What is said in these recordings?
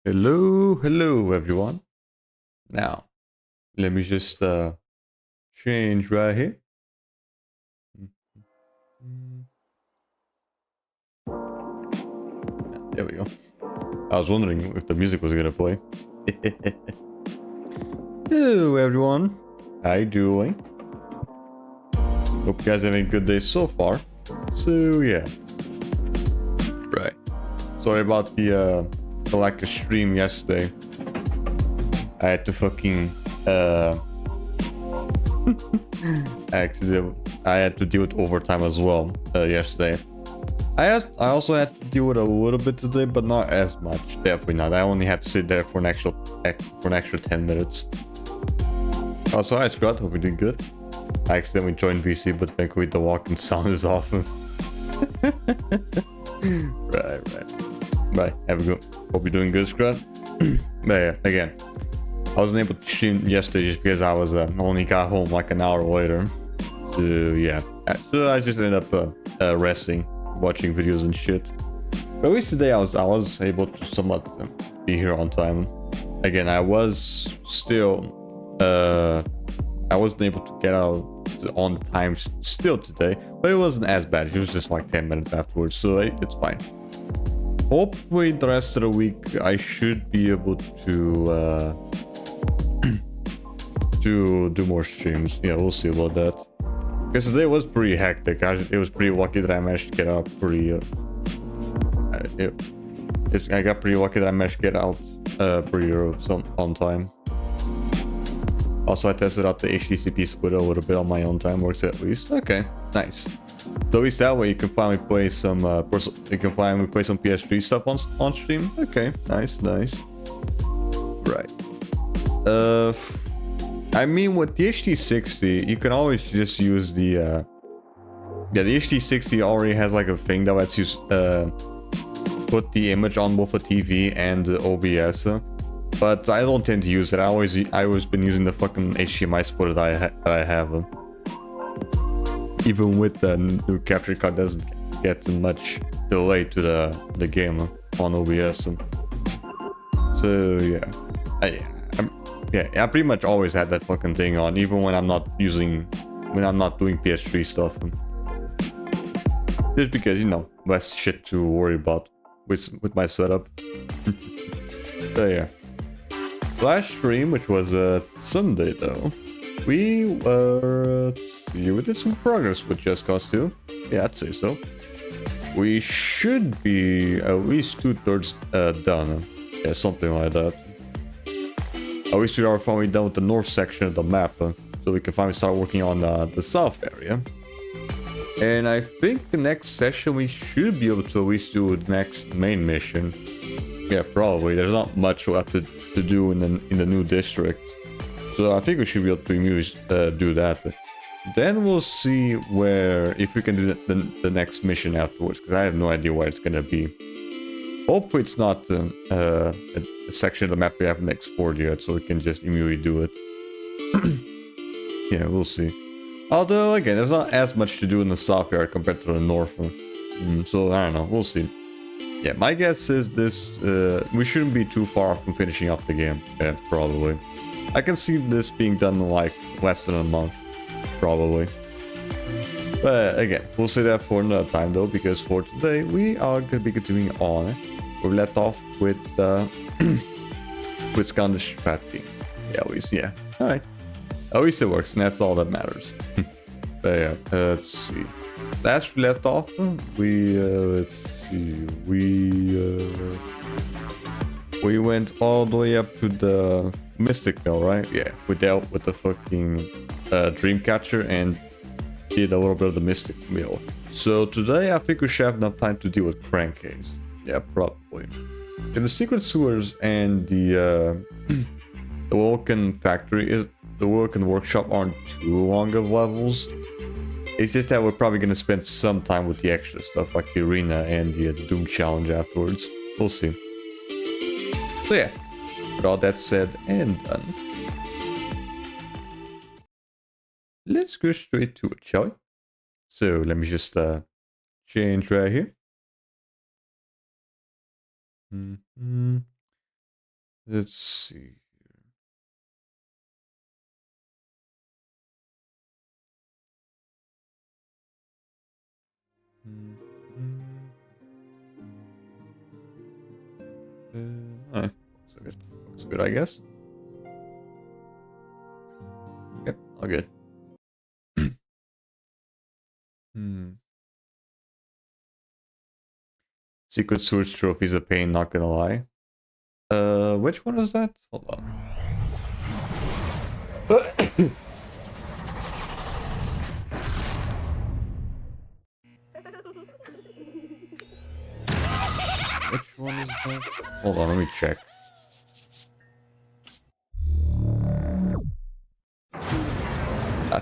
Hello everyone. Now, let me just change right here. There we go. I was wondering if the music was gonna play. Hello everyone. How you doing? Hope you guys having a good day so far. So yeah. Right. Sorry about the stream yesterday. I had to fucking I had to deal with overtime as well yesterday. I also had to deal with a little bit today, but not as much. Definitely not. I only had to sit there for an extra 10 minutes. Also, hi Scott, hope you're doing good. I accidentally joined VC, but thankfully the walking sound is off. Right. Have a good. Hope you're doing good, Scott. But yeah, again, I wasn't able to stream yesterday just because I was only got home like an hour later. So yeah, so I just ended up resting, watching videos and shit. But at least today I was able to somewhat be here on time. Again, I was still I wasn't able to get out on time still today, but it wasn't as bad. It was just like 10 minutes afterwards, so it's fine. Hopefully the rest of the week I should be able to to do more streams. Yeah, we'll see about that. Because today was pretty hectic. It was pretty lucky that I managed to get out pretty I got pretty lucky that I managed to get out pretty early, on time. Also, I tested out the HTTP splitter a little bit on my own time. Works at least. Okay, nice. So at least that way you can finally play some PS3 stuff on stream. Okay, nice. Right. I mean, with the HD60, you can always just use the the HD60 already has like a thing that lets you put the image on both a TV and the OBS. But I don't tend to use it. I always been using the fucking HDMI splitter that I have. Even with the new capture card, doesn't get much delay to the game on OBS. So yeah, I pretty much always had that fucking thing on, even when I'm not doing PS3 stuff. Just because, you know, less shit to worry about with my setup. So yeah. last stream, which was Sunday though, we let's see, we did some progress with Just Cause 2. Yeah, I'd say so. We should be at least 2/3 done. Yeah, something like that. At least we are finally done with the north section of the map, so we can finally start working on the south area. And I think the next session we should be able to at least do the next main mission. Yeah, probably. There's not much left to do in the new district, so I think we should be able to do that. Then we'll see if we can do the next mission afterwards, because I have no idea where it's gonna be. Hopefully it's not a section of the map we haven't explored yet, so we can just immediately do it. Yeah, we'll see. Although, again, there's not as much to do in the south area compared to the north one. So, I don't know, we'll see. Yeah, my guess is this, we shouldn't be too far from finishing up the game. Yeah, probably. I can see this being done in like less than a month, probably. But again, we'll say that for another time though, because for today we are going to be continuing on. We left off with with Skylanders strategy. Yeah, at least, yeah. Alright. At least it works, and that's all that matters. But yeah, let's see. Last we left off, let's see, we went all the way up to the Mystic Mill, right? Yeah, we dealt with the fucking Dreamcatcher and did a little bit of the Mystic Mill. So today I think we should have enough time to deal with Crankcase. Yeah, probably. In the secret sewers and the Vulcan factory the Vulcan workshop aren't too long of levels. It's just that we're probably gonna spend some time with the extra stuff like the arena and the Doom challenge afterwards. We'll see. So yeah, with all that said and done, let's go straight to it, shall we? So let me just change right here. Let's see. Alright, looks good, I guess. Yep, all good. Secret Sewers trophy's a pain, not gonna lie. Which one is that? Hold on. Which one is that? Hold on, let me check.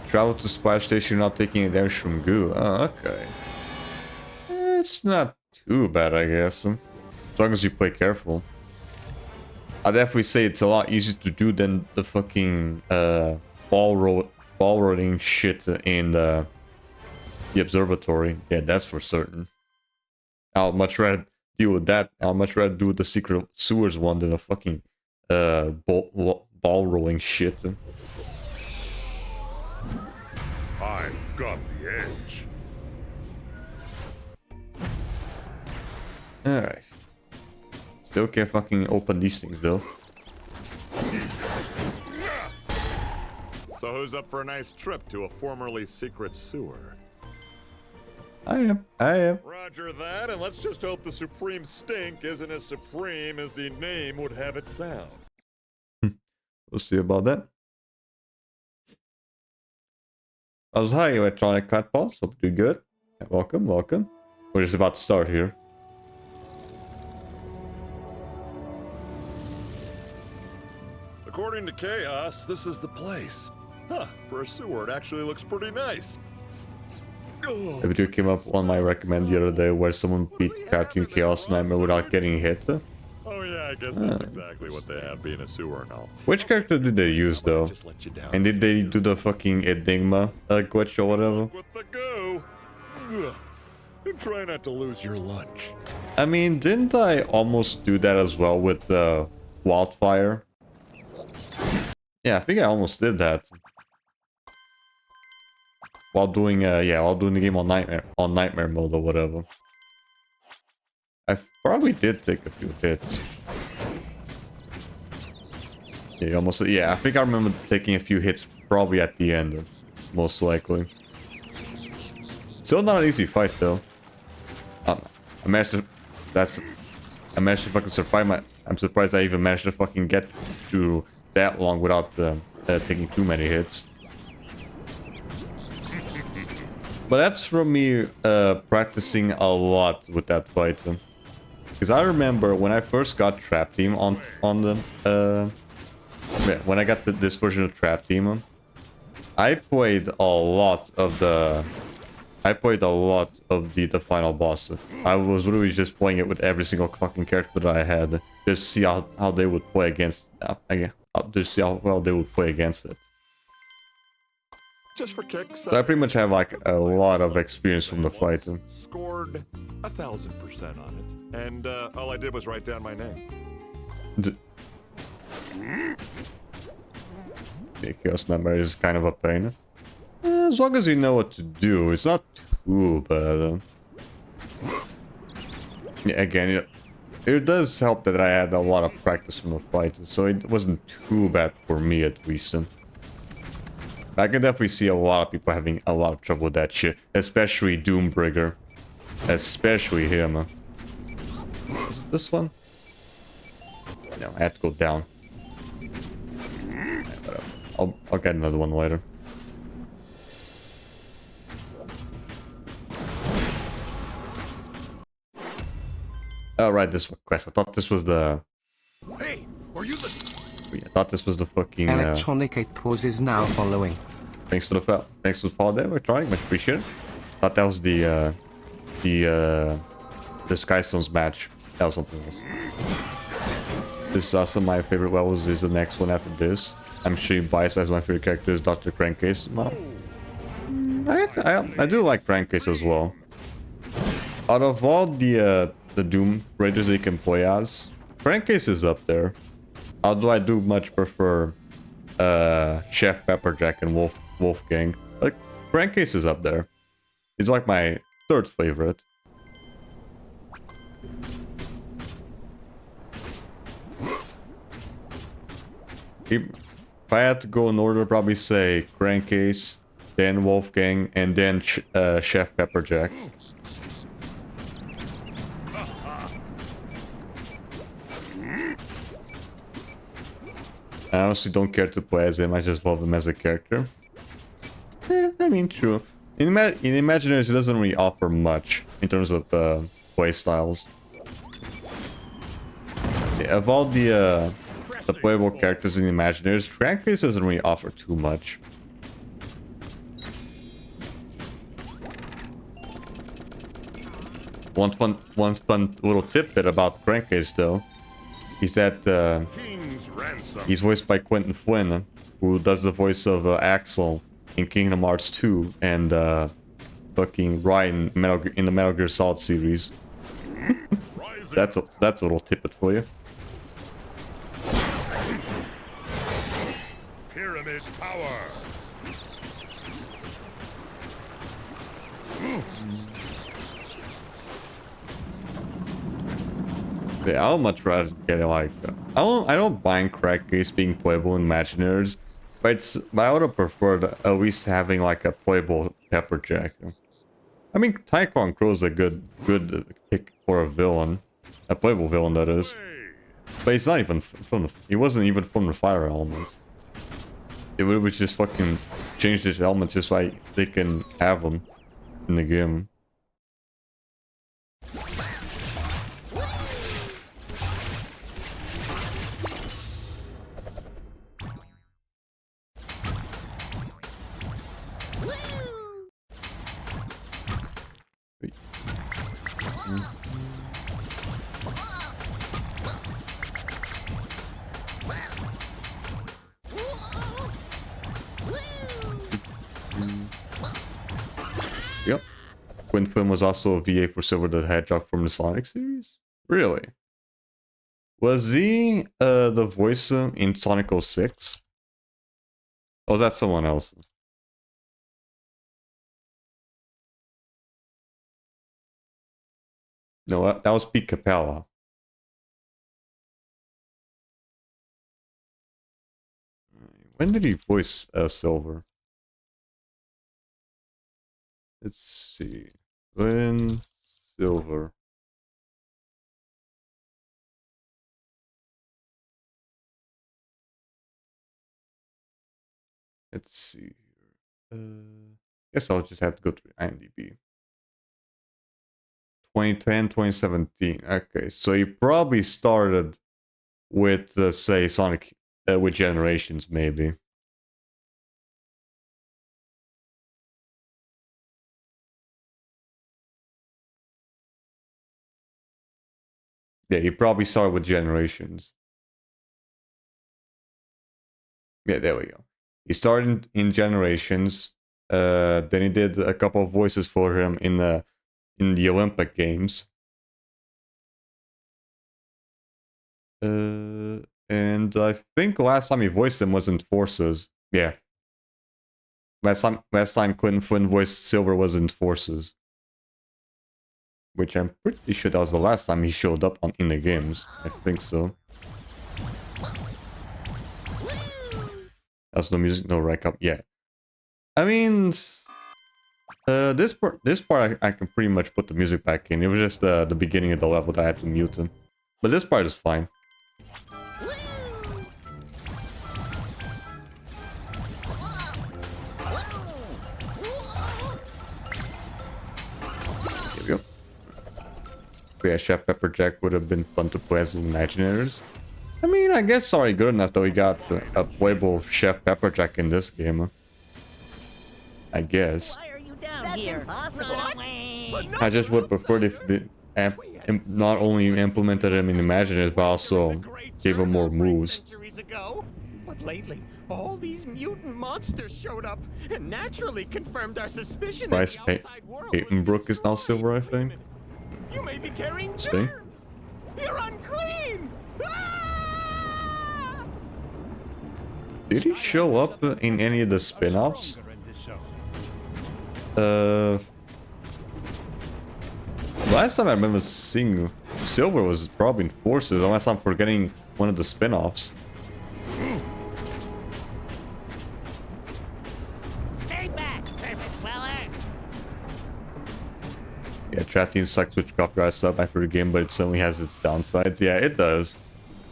Travel to Splash Station, not taking damage from goo. Oh, okay. It's not too bad, I guess. As long as you play careful. I'd definitely say it's a lot easier to do than the fucking ball rolling shit in the observatory. Yeah, that's for certain. I'll much rather deal with that. I'll much rather do the secret sewers one than a fucking ball rolling shit. I've got the edge. Alright. Still can't fucking open these things though. So who's up for a nice trip to a formerly secret sewer? I am. Roger that, and let's just hope the Supreme Stink isn't as supreme as the name would have it sound. We'll see about that. Hi, Electronic Cat Balls. Hope you're good. Yeah, welcome. We're just about to start here. According to Chaos, this is the place. Huh, for a sewer, it actually looks pretty nice. A video came up on my recommend the other day where someone beat Cartoon Chaos Nightmare without getting hit. Oh yeah, I guess that's exactly what they have being a sewer and all. Which character did they use though? And did they do the fucking Enigma glitch or whatever? With the go. And try not to lose your lunch. I mean, didn't I almost do that as well with Wildfire? Yeah, I think I almost did that. While doing the game on nightmare mode or whatever. I probably did take a few hits. Yeah, almost. Yeah, I think I remember taking a few hits probably at the end, most likely. Still not an easy fight though. I managed to. That's. I managed to fucking survive my. I'm surprised I even managed to fucking get to that long without taking too many hits. But that's from me practicing a lot with that fight. Because I remember when I first got Trap Team on the yeah, when I got this version of Trap Team, I played a lot of the final boss. I was literally just playing it with every single fucking character that I had, just to see how they would play against. Just see how well they would play against it. Just for kicks. So I pretty much have like a lot of experience from the fight. Scored 1,000% on it, and all I did was write down my name. Yeah, Chaos Nightmare is kind of a pain. As long as you know what to do, it's not too bad. Yeah, again, it does help that I had a lot of practice from the fight, so it wasn't too bad for me at least. I can definitely see a lot of people having a lot of trouble with that shit, especially Doombringer. Especially him. Is it this one? No, I had to go down. I'll get another one later. Oh, right, this quest. I thought this was the... Hey, are you the... I thought this was the fucking... Electronic 8 pause is now following. Thanks for the follow there. We're trying. Much appreciated. Thought that was the Skystones match. That was something else. This is also my favorite levels. Is the next one after this. I'm sure you're biased as my favorite character is Dr. Crankcase. Well, I do like Crankcase as well. Out of all the Doom Raiders they can play as, Crankcase is up there. Although I do much prefer Chef Pepperjack and Wolfgang. Like, Crankcase is up there. He's like my third favorite. If I had to go in order, I'd probably say Crankcase, then Wolfgang, and then Chef Pepperjack. I honestly don't care to play as him, I just love him as a character. I mean, true. In Imaginaries, it doesn't really offer much in terms of play styles. Yeah, of all the playable characters in Imaginaries, Crankcase doesn't really offer too much. One fun little tidbit about Crankcase, though, is that he's voiced by Quentin Flynn, who does the voice of Axel in Kingdom Hearts 2 and fucking Ryan in the Metal Gear Solid series. That's a little tidbit for you. Pyramid power. Yeah, I'll much rather get it like I don't mind Crankcase being playable in Imaginaries, but I would have preferred at least having like a playable Pepperjack. I mean, Typhon Crow's a good pick for a villain, a playable villain that is. But he's not even from the. He wasn't even from the Fire Elements. It would just fucking change his element just so they can have him in the game. Yep. Quinn Flynn was also a VA for Silver the Hedgehog from the Sonic series? Really? Was he the voice in Sonic 06? Or was that someone else? No, that was Pete Capella. When did he voice Silver? Let's see. When Silver. Let's see here. Guess I'll just have to go to IMDb. 2010, 2017. Okay, so he probably started with, say, Sonic with Generations, maybe. Yeah, he probably started with Generations. Yeah, there we go. He started in Generations. Then he did a couple of voices for him in the Olympic Games. And I think last time he voiced him was in Forces. Yeah. Last time Quentin Flynn voiced Silver was in Forces. Which I'm pretty sure that was the last time he showed up in the games. I think so. That's no music, no rank up. Yeah. I mean, this part I can pretty much put the music back in. It was just the beginning of the level that I had to mute him. But this part is fine. Here we go. But yeah, Chef Pepperjack would have been fun to play as the Imagineers. I mean, I guess already good enough though. We got a playable Chef Pepperjack in this game. I guess. Why are you down That's here? impossible. Run away. I just would prefer if they not only implemented him in Imagineers, but also gave him more moves. Centuries ago. But lately, all these mutant monsters showed up and naturally confirmed our suspicion that Bryce the outside world was Papenbrook is now destroyed. silver, I think. You may be carrying See? germs. You're unclean. Ah! Did he show up in any of the spin-offs? Last time I remember seeing Silver was probably in Forces, unless I'm forgetting one of the spin-offs. Stay back, surface dweller. Yeah, Tratin sucks with copyright stuff after the game, but it certainly has its downsides. Yeah, it does.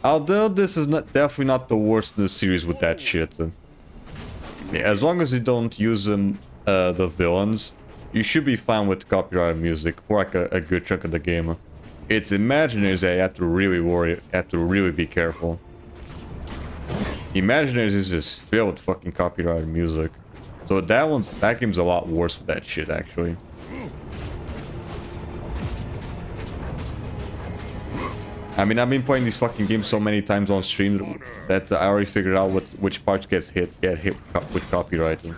Although this is definitely not the worst in the series with that shit. Yeah, as long as you don't use them, the villains, you should be fine with copyrighted music for like a good chunk of the game. It's Imagineers that you have to really worry, have to really be careful. Imagineers is just filled with fucking copyrighted music. So that game's a lot worse with that shit actually. I mean, I've been playing these fucking games so many times on stream that I already figured out which parts get hit with copywriting.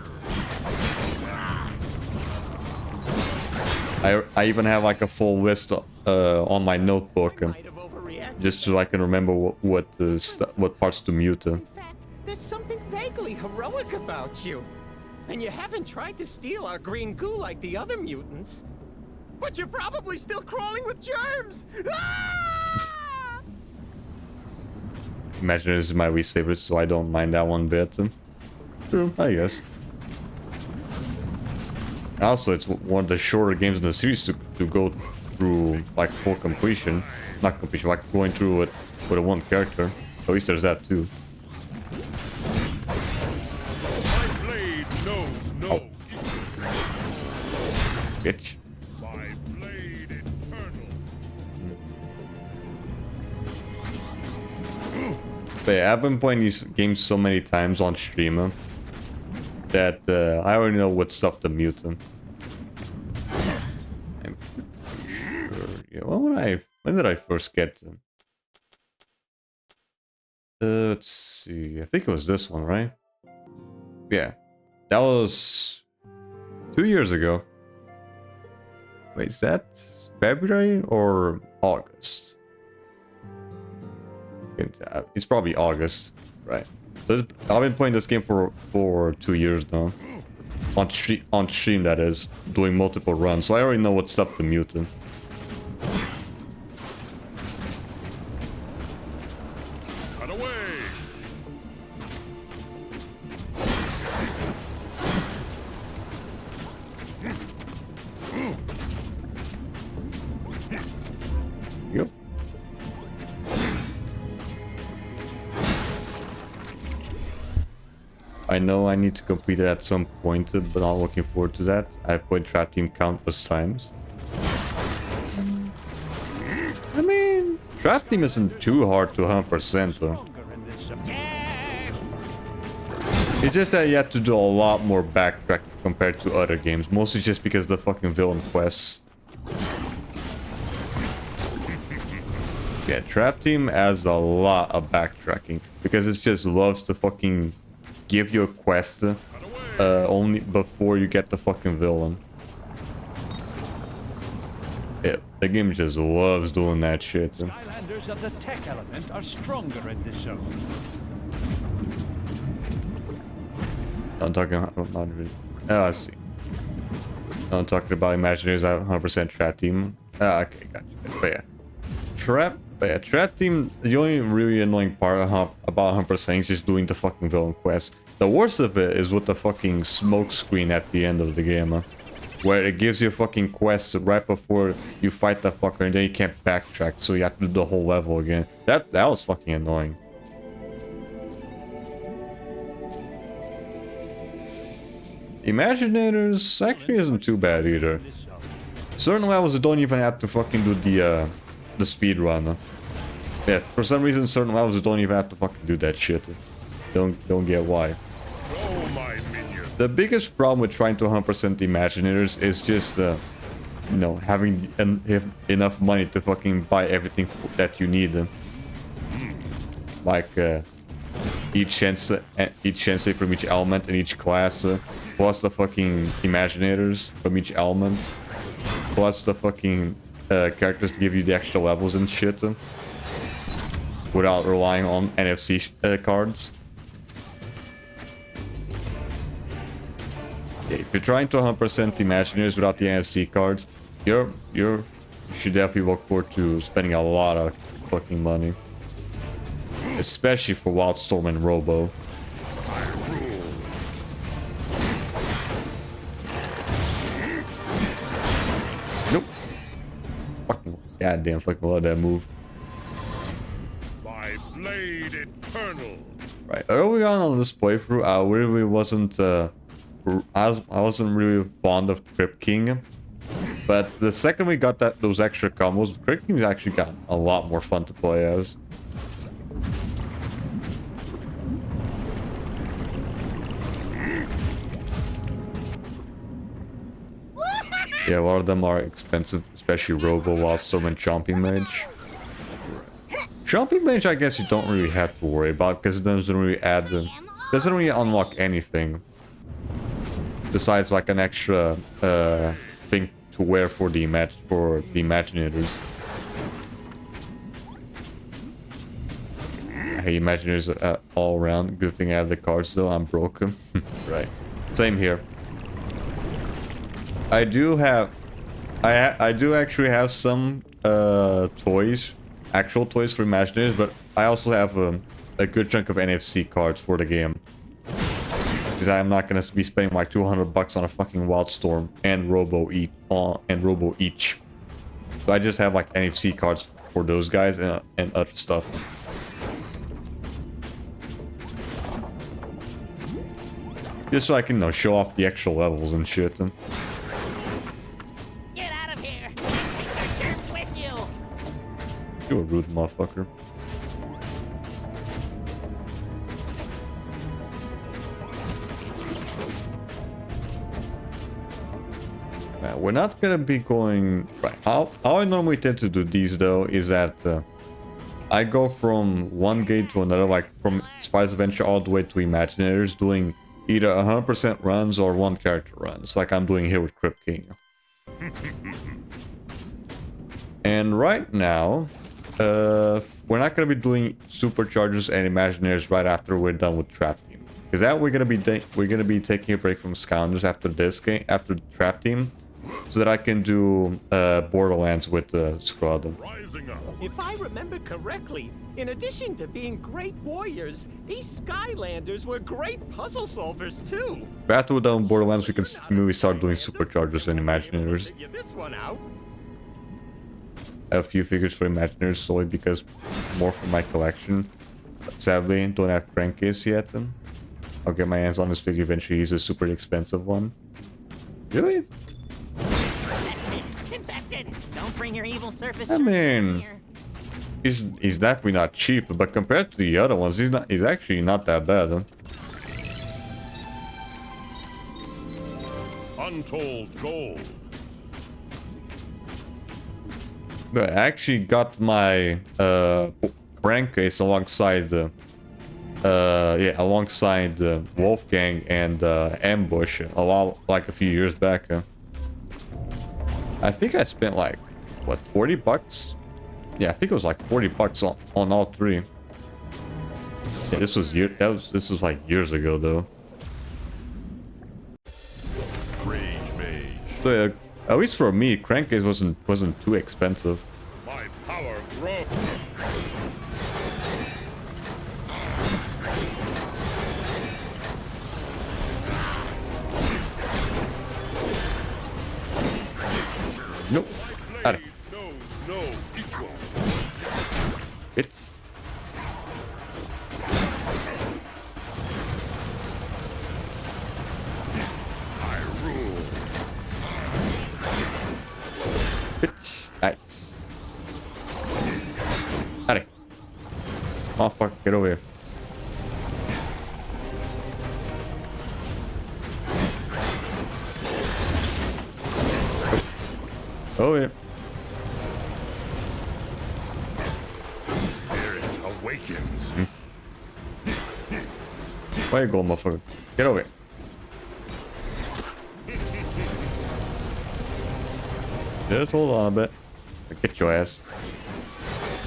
I even have like a full list on my notebook, Might have overreacted. just so I can remember what parts to mute. In fact, there's something vaguely heroic about you. And you haven't tried to steal our green goo like the other mutants. But you're probably still crawling with germs! Ah! Imagineers is my least favorite, so I don't mind that one bit. True, I guess. Also, it's one of the shorter games in the series to go through, like, full completion. Not completion, like going through it with a one character. At least there's that too. My blade knows no Bitch. My blade eternal. But yeah, I've been playing these games so many times on stream that I already know what stuff to mute them. I'm pretty sure. Yeah, when did I first get them? Let's see. I think it was this one, right? Yeah, that was 2 years ago. Wait, is that February or August? It's probably August, right? So I've been playing this game for 2 years now. On stream, that is, doing multiple runs, so I already know what stuff to mute in. Cut away. I know I need to complete it at some point, but I'm looking forward to that. I played Trap Team countless times. I mean, Trap Team isn't too hard to 100% though. It's just that you have to do a lot more backtracking compared to other games, mostly just because the fucking villain quests. Yeah, Trap Team has a lot of backtracking because it just loves to fucking give you a quest only before you get the fucking villain. Yeah, the game just loves doing that shit. Skylanders of the tech element are stronger in this zone. I'm talking about... Oh, I see. I'm talking about Imagineers at 100% Trap Team. Okay, gotcha. But yeah. Trap Team, the only really annoying part about 100% is just doing the fucking villain quest. The worst of it is with the fucking smoke screen at the end of the game, where it gives you a fucking quest right before you fight the fucker and then you can't backtrack, so you have to do the whole level again. That was fucking annoying. Imaginators actually isn't too bad either. Certain levels you don't even have to fucking do the speed run. Yeah, for some reason certain levels you don't even have to fucking do that shit. Don't get why. Oh, my minion. The biggest problem with trying to 100% Imaginators is just you know, having enough money to fucking buy everything that you need. Like each sensei from each element in each class, plus the fucking Imaginators from each element, plus the fucking characters to give you the extra levels and shit, without relying on NFC cards. Yeah, if you're trying to 100% Imagineers without the NFC cards, you should definitely look forward to spending a lot of fucking money. Especially for Wildstorm and Robo. Nope. Fucking goddamn fucking love that move. My blade eternal. Right, early on this playthrough, I really wasn't I wasn't really fond of Krypt King. But the second we got those extra combos, Krypt King actually got a lot more fun to play as. Yeah, a lot of them are expensive, especially Robo, Wildstorm, and Chomping Mage. Chomping Mage, I guess you don't really have to worry about because it doesn't really doesn't really unlock anything besides like an extra thing to wear for the Imaginators. Hey, Imaginators all around. Good thing I have the cards though. I'm broken. Right. Same here. I do actually have some toys, actual toys for Imaginators, but I also have a good chunk of NFC cards for the game. Because I'm not gonna be spending like $200 on a fucking Wildstorm and Robo each. So I just have like NFC cards for those guys and other stuff. Just so I can, you know, show off the actual levels and shit. Get out of here! Take your germs with you! You're a rude motherfucker. We're not gonna be going... Right. How I normally tend to do these though is that I go from one gate to another, like from Spider's Adventure all the way to Imaginators, doing either 100% runs or one character runs, like I'm doing here with Krypt King. And right now, we're not gonna be doing Superchargers and Imaginators right after we're done with Trap Team, because that we're gonna be taking a break from Skylanders after this game, after the Trap Team, so that I can do Borderlands with Squad. If I remember correctly, in addition to being great warriors, these Skylanders were great puzzle solvers too. After we're done with Borderlands, we can maybe start doing Superchargers and Imaginators. Figure this one out. I have a few figures for Imaginators solely because more for my collection. But sadly, don't have Crankcase yet. I'll get my hands on this figure eventually. He's a super expensive one. Really? Infected! Don't bring your evil surface I germs mean, here. he's definitely not cheap, but compared to the other ones, he's actually not that bad. Huh? Untold gold. But I actually got my crankcase alongside the Wolfgang and Ambush a few years back. I think I spent like what, 40 bucks? Yeah, I think it was like 40 bucks on all three. Yeah, this was like years ago though. Rage Mage. So yeah, at least for me, crankcase wasn't too expensive. My power grows. Nope. Got it. Knows no equal. Bitch. I rule. Bitch. Nice. Got it. Oh fuck, get over here. Oh yeah. Spirit awakens. Where you going, motherfucker? Get over here. Just hold on a bit. Get your ass.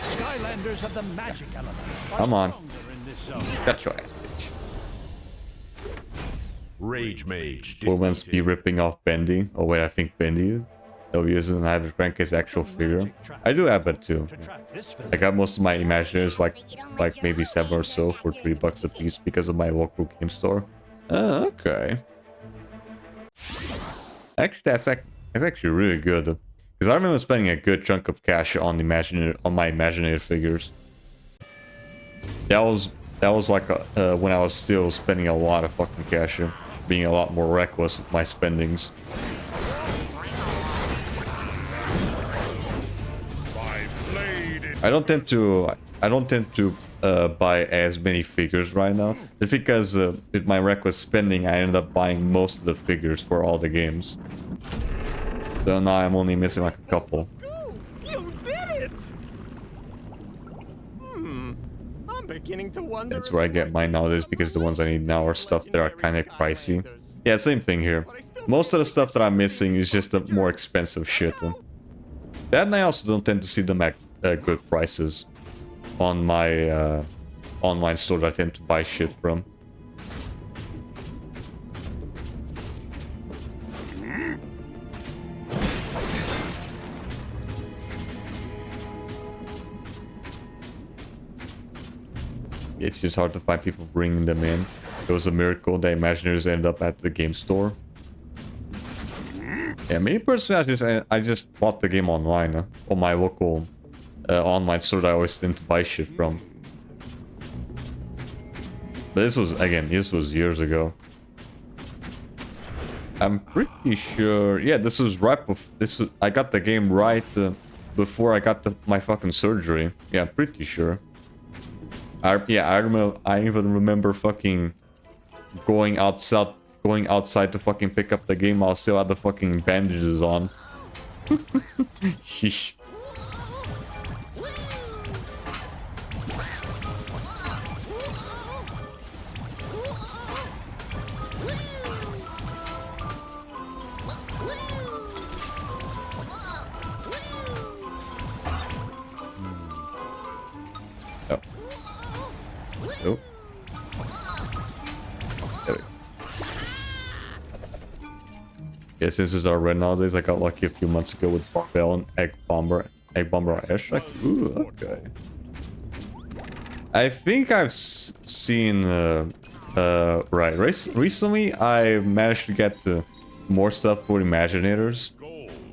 Skylanders of the magic element are Come on. stronger in this zone. Got your ass, bitch. Rage Mage. Women's be ripping off Bendy. Oh wait, I think Bendy. No, he doesn't have a crankcase actual figure. I do have it too. To track this I got most of my Imagineers, like maybe 7 or so for $3 a piece because of my local game store. Okay. Actually, that's actually really good. Because I remember spending a good chunk of cash on my Imagineer figures. That was like when I was still spending a lot of fucking cash, being a lot more reckless with my spendings. I don't tend to buy as many figures right now, just because with my reckless spending, I ended up buying most of the figures for all the games. So now I'm only missing like a couple. You did it! I'm beginning to wonder. That's where I get mine nowadays, because the ones I need now are stuff that are kind of pricey. Yeah, same thing here. Most of the stuff that I'm missing is just the more expensive shit. That, and I also don't tend to see them at good prices on my online store that I tend to buy shit from. It's just hard to find people bringing them in. It was a miracle the Imagineers ended up at the game store. Yeah, me personally, I just bought the game online on my local online store that I always tend to buy shit from. But this was years ago. I'm pretty sure. Yeah, this was right before. I got the game right before I got my fucking surgery. Yeah, I'm pretty sure. I remember. I even remember fucking going outside to fucking pick up the game. I still had the fucking bandages on. Sheesh. Oh. There we go. Yeah, since it's our red nowadays, I got lucky a few months ago with Bell and Egg Bomber Ash. Like, ooh, okay. I think I've seen right. Recently, I managed to get more stuff for Imaginators.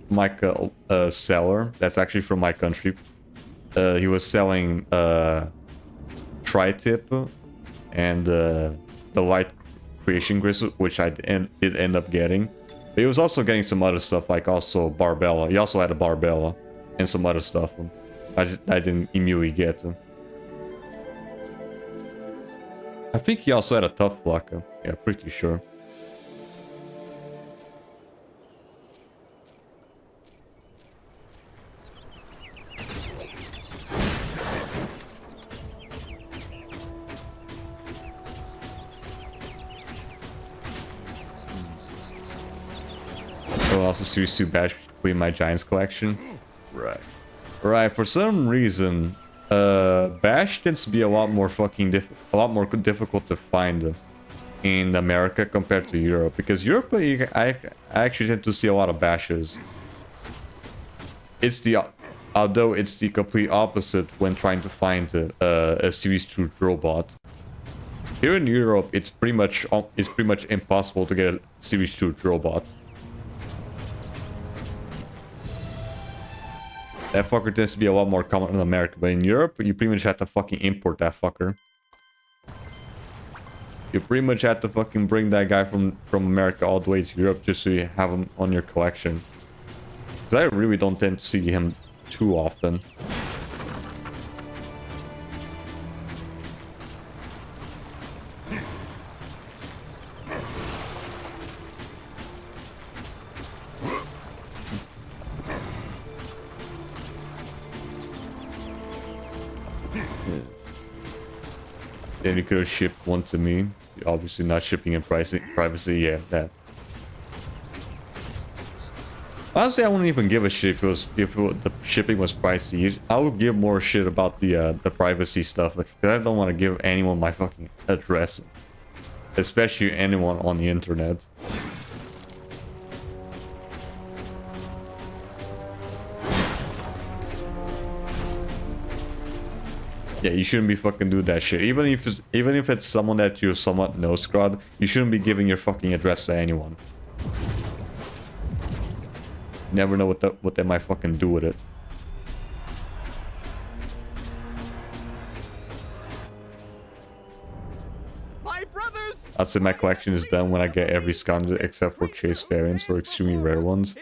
Like a seller that's actually from my country. He was selling tri-tip and the creation crystal, which I did end up getting. But he was also getting some other stuff, like also Barbella. He also had a Barbella and some other stuff. I didn't immediately get them. I think he also had a Tough Luck. Yeah, pretty sure. Also Series 2 Bash between my Giants collection. Right. Right, for some reason, Bash tends to be a lot more difficult to find in America compared to Europe. Because Europe, I actually tend to see a lot of Bashes. Although it's the complete opposite when trying to find a Series 2 robot. Here in Europe, it's pretty much impossible to get a Series 2 robot. That fucker tends to be a lot more common in America, but in Europe, you pretty much have to fucking import that fucker. You pretty much have to fucking bring that guy from America all the way to Europe just so you have him on your collection. Because I really don't tend to see him too often. Then you could have shipped one to me. Obviously not shipping in privacy. Yeah, that. Honestly, I wouldn't even give a shit if the shipping was pricey. I would give more shit about the privacy stuff. Because I don't want to give anyone my fucking address. Especially anyone on the internet. Yeah, you shouldn't be fucking doing that shit. Even if it's someone that you somewhat know, Scrod, you shouldn't be giving your fucking address to anyone. Never know what they might fucking do with it. My brothers. I'd say my collection is done when I get every Skylander except for chase variants or extremely rare ones.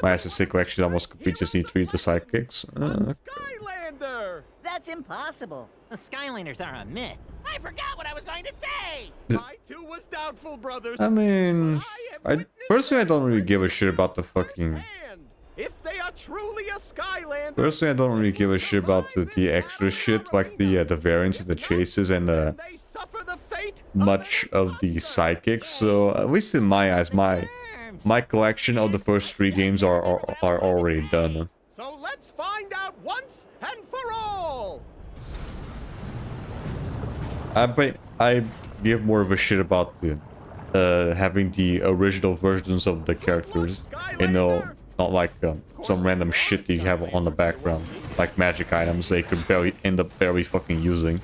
My SSA collection is almost complete, just need 3 of the sidekicks. Skylander. That's impossible. The Skylanders are a myth. I forgot what I was going to say. I too was doubtful, brothers. I mean, personally I don't really give a shit about the fucking... If they are truly a Skylander. Personally, I don't really give a shit about the extra shit, like the variants and the chases and much of the sidekicks. So at least in my eyes, my collection of the first 3 games are already done. So let's find out once and for all. I give more of a shit about the having the original versions of the characters, and not like some random shit that you have on the background, like magic items they could end up barely fucking using.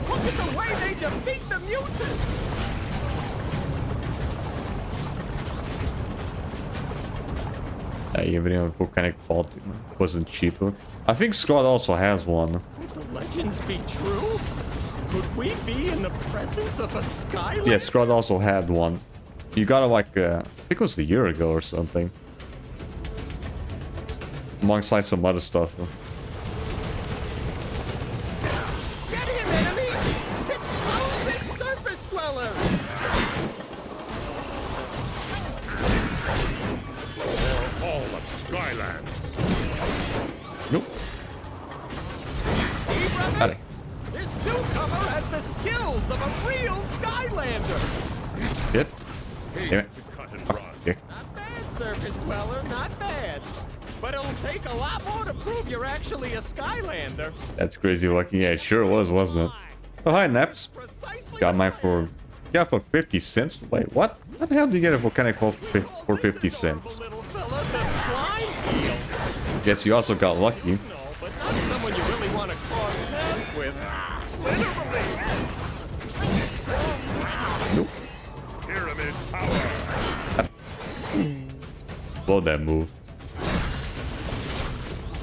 Look at the way they defeat the mutants. Even if Volcanic Fault wasn't cheaper. I think Scott also has one. Could the legends be true? Could we be in the presence of a Skylander? Yeah, Scott also had one. You got it like, I think it was a year ago or something. Alongside some other stuff. Get him, enemy! Expose this surface dweller! For all of Skyland. Nope. See, brother? Got it. This newcomer has the skills of a real Skylander! Yep. Damn it. To cut and run. Yeah. Not bad, surface dweller, not bad. But it'll take a lot more to prove you're actually a Skylander. That's crazy looking. Yeah, it sure was, wasn't it? Oh, hi, Naps. Precisely Got mine for... Yeah, for 50 cents? Wait, what? How the hell do you get a Volcanic Fault for 50 cents? Little fella, the slime eel. Guess you also got lucky. No, but not someone you really want to cross paths with. Literally. Nope. Pyramid power. Blow that move.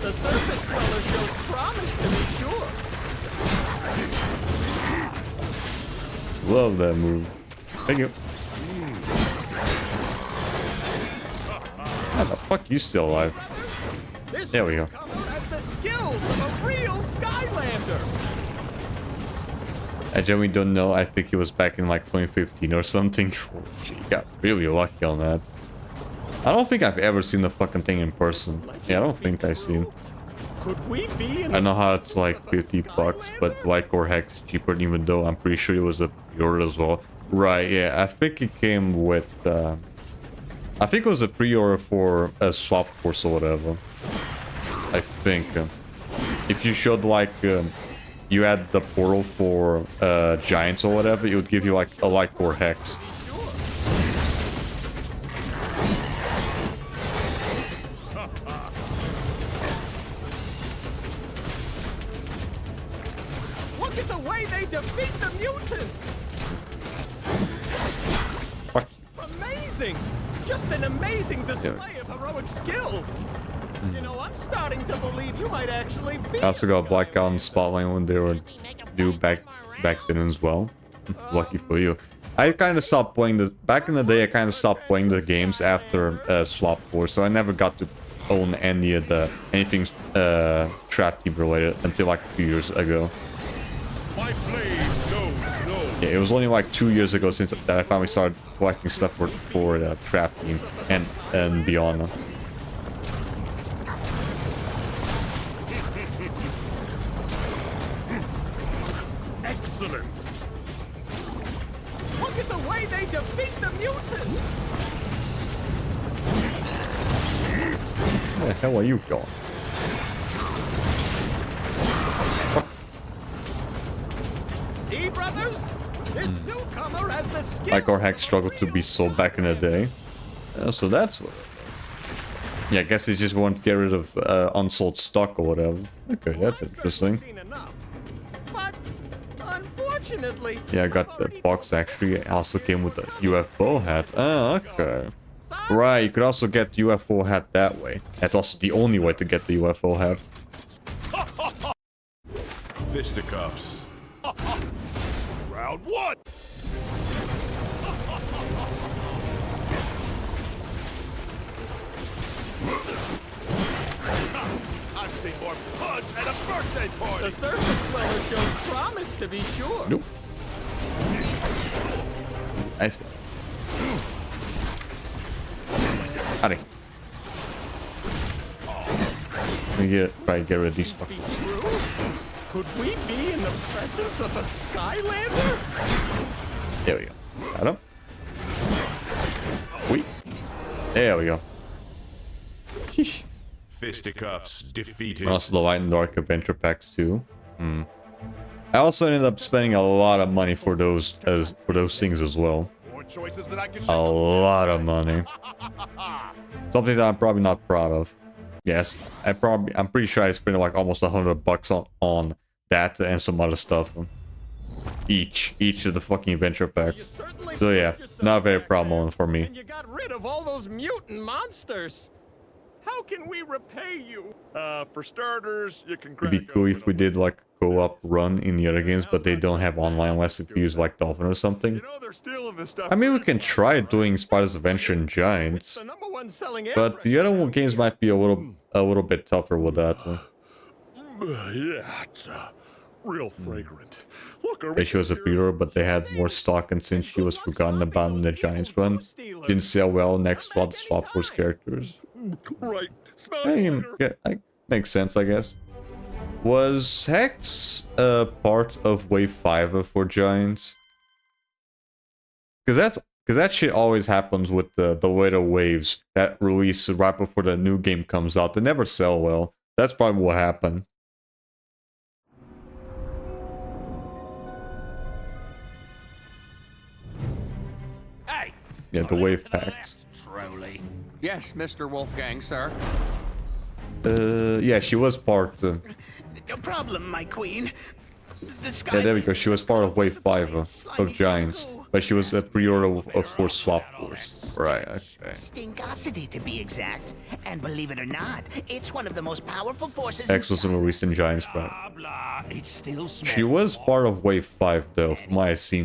The surface dweller shows promise nice to be sure. Love that move. Thank you. How the fuck you still alive? This There we go. newcomer has the skills of a real Skylander. I genuinely don't know. I think he was back in like 2015 or something. Oh, shit, you got really lucky on that. I don't think I've ever seen the fucking thing in person. Yeah, I don't think I've seen. Could we be in I know how it's like 50 bucks, but White Core Hex is cheaper, even though I'm pretty sure it was a pre-order as well. Right, yeah, I think it came with... I think it was a pre-order for a Swap Force or whatever. I think. If you showed like... you had the portal for Giants or whatever, it would give you like a White Core Hex. Look at the way they defeat the mutants! Fuck. Amazing! Just an amazing display of heroic skills! You know, I'm starting to believe you might actually be... I also got Blackout and Spotlight when they were due back then as well. Lucky for you. I kind of stopped playing the... Back in the day, I kind of stopped playing the games after Swap Force, so I never got to own any of the... anything Trap Team related until like a few years ago. My blade knows no. Yeah, it was only like 2 years ago since that I finally started collecting stuff for the Trap Team and beyond. Excellent. Look at the way they defeat the mutants! Where the hell are you going? See, brothers? This newcomer has the skills... Like our Hex struggled to be sold back in the day. So that's what it was. Yeah, I guess they just want to get rid of unsold stock or whatever. Okay, that's interesting. But unfortunately, Yeah, I got the box actually. It also came with the UFO hat. Oh, okay. Right, you could also get the UFO hat that way. That's also the only way to get the UFO hat. Fisticuffs. Round one. I've seen more punch at a birthday party. the surface dweller shows promise to be sure. Nope. Nice. Howdy. Let me try to get rid of these fuckers. Be true? Could we be in the presence of a Skylander? There we go. Got him. Wait. There we go. Sheesh. Fisticuffs defeated. And also the Light and Dark Adventure Packs too. I also ended up spending a lot of money for those things as well. More choices than I can A lot of money. Something that I'm probably not proud of. Yes, I'm pretty sure I spent like almost $100 on that and some other stuff. Each of the fucking adventure packs. So yeah, not a very proud moment for me. And you got rid of all those mutant monsters. How can we repay you? For starters, you can It'd be cool if we did like co-op run in the other games, but they don't have online unless if you use like Dolphin or something. You know they're stealing this stuff. I mean, we can try doing Spider's Adventure and Giants, The number one selling but the other games might be a little bit tougher with that. Yeah, it's real fragrant. Look, She was a pre-order, but they had more stock, and since she was forgotten about in the Giants run, didn't sell well next to all the Swap Force characters. right. Smell I it mean, later. yeah, makes sense, I guess. Was Hex part of Wave 5 for Giants? Because that shit always happens with the later waves that release right before the new game comes out. They never sell well. That's probably what happened. Hey! Yeah, the wave packs. Truly. Yes, Mr. Wolfgang, sir. Yeah, she was part. No problem, my queen. The Yeah, there we go. She was part of Wave 5 of Giants. But she was a pre-order for Swap Force. Right, okay. Stinkosity to be exact. And believe it or not, it's one of the most powerful forces. X was released in Giant Scrap. It's still small. She was part of Wave 5 though, from what I see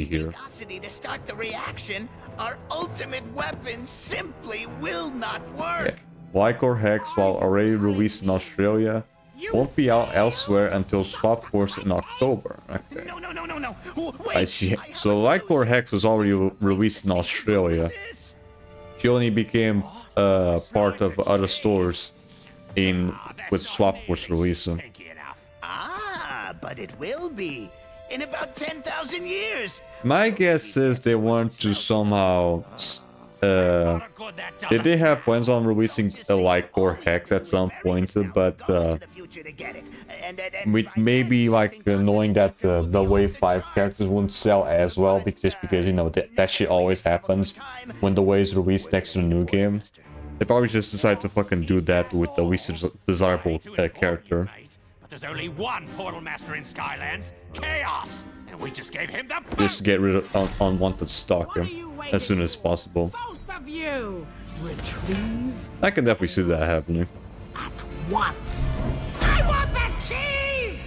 here. Stinkosity to start the reaction, our ultimate weapon simply will not work. Yeah. Lycor Hex, while already released in Australia, won't be out elsewhere until Swap Force in October. Okay. No. I see. So Lycor Hex was already released in Australia. She only became part of other stores with Swap Force releasing. Ah, but it will be in about 10,000 years. My guess is they want to somehow they did have plans on releasing a Lycor Hex at some point, but with maybe like knowing that the Wave 5 characters won't sell as well, because you know that shit always happens when the Wave is released next to the new game. They probably just decided to fucking do that with the least desirable character. But there's only one portal master in Skylands, Chaos, and we just gave him the Just to get rid of unwanted stock as soon as possible. Both of you, retrieve I can definitely see that happening. at once. I want that cheese!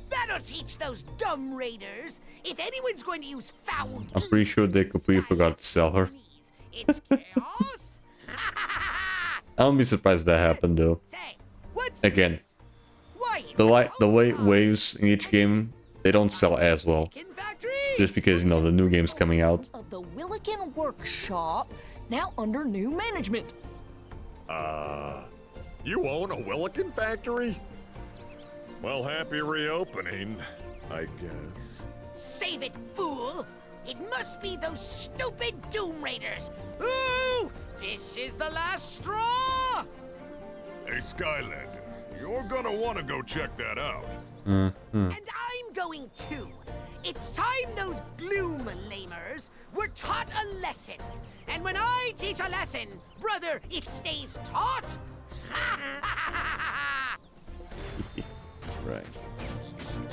That'll teach those dumb raiders. If anyone's going to use foul, I'm pretty sure they completely forgot to sell her. it's chaos. I won't be surprised if that happened though. Say, what's Again, this? Why, it's the late outside. waves in each game, they don't sell as well. Chicken factory. Just because, you know, the new game's coming out. Of the Willikin Workshop, now under new management. You own a Willikin factory? Well, happy reopening, I guess. Save it, fool! It must be those stupid Doom Raiders. Ooh! This is the last straw! Hey, Skylander, you're gonna want to go check that out. And I'm going too. It's time those gloom lamers were taught a lesson. And when I teach a lesson, brother, it stays taught. Right.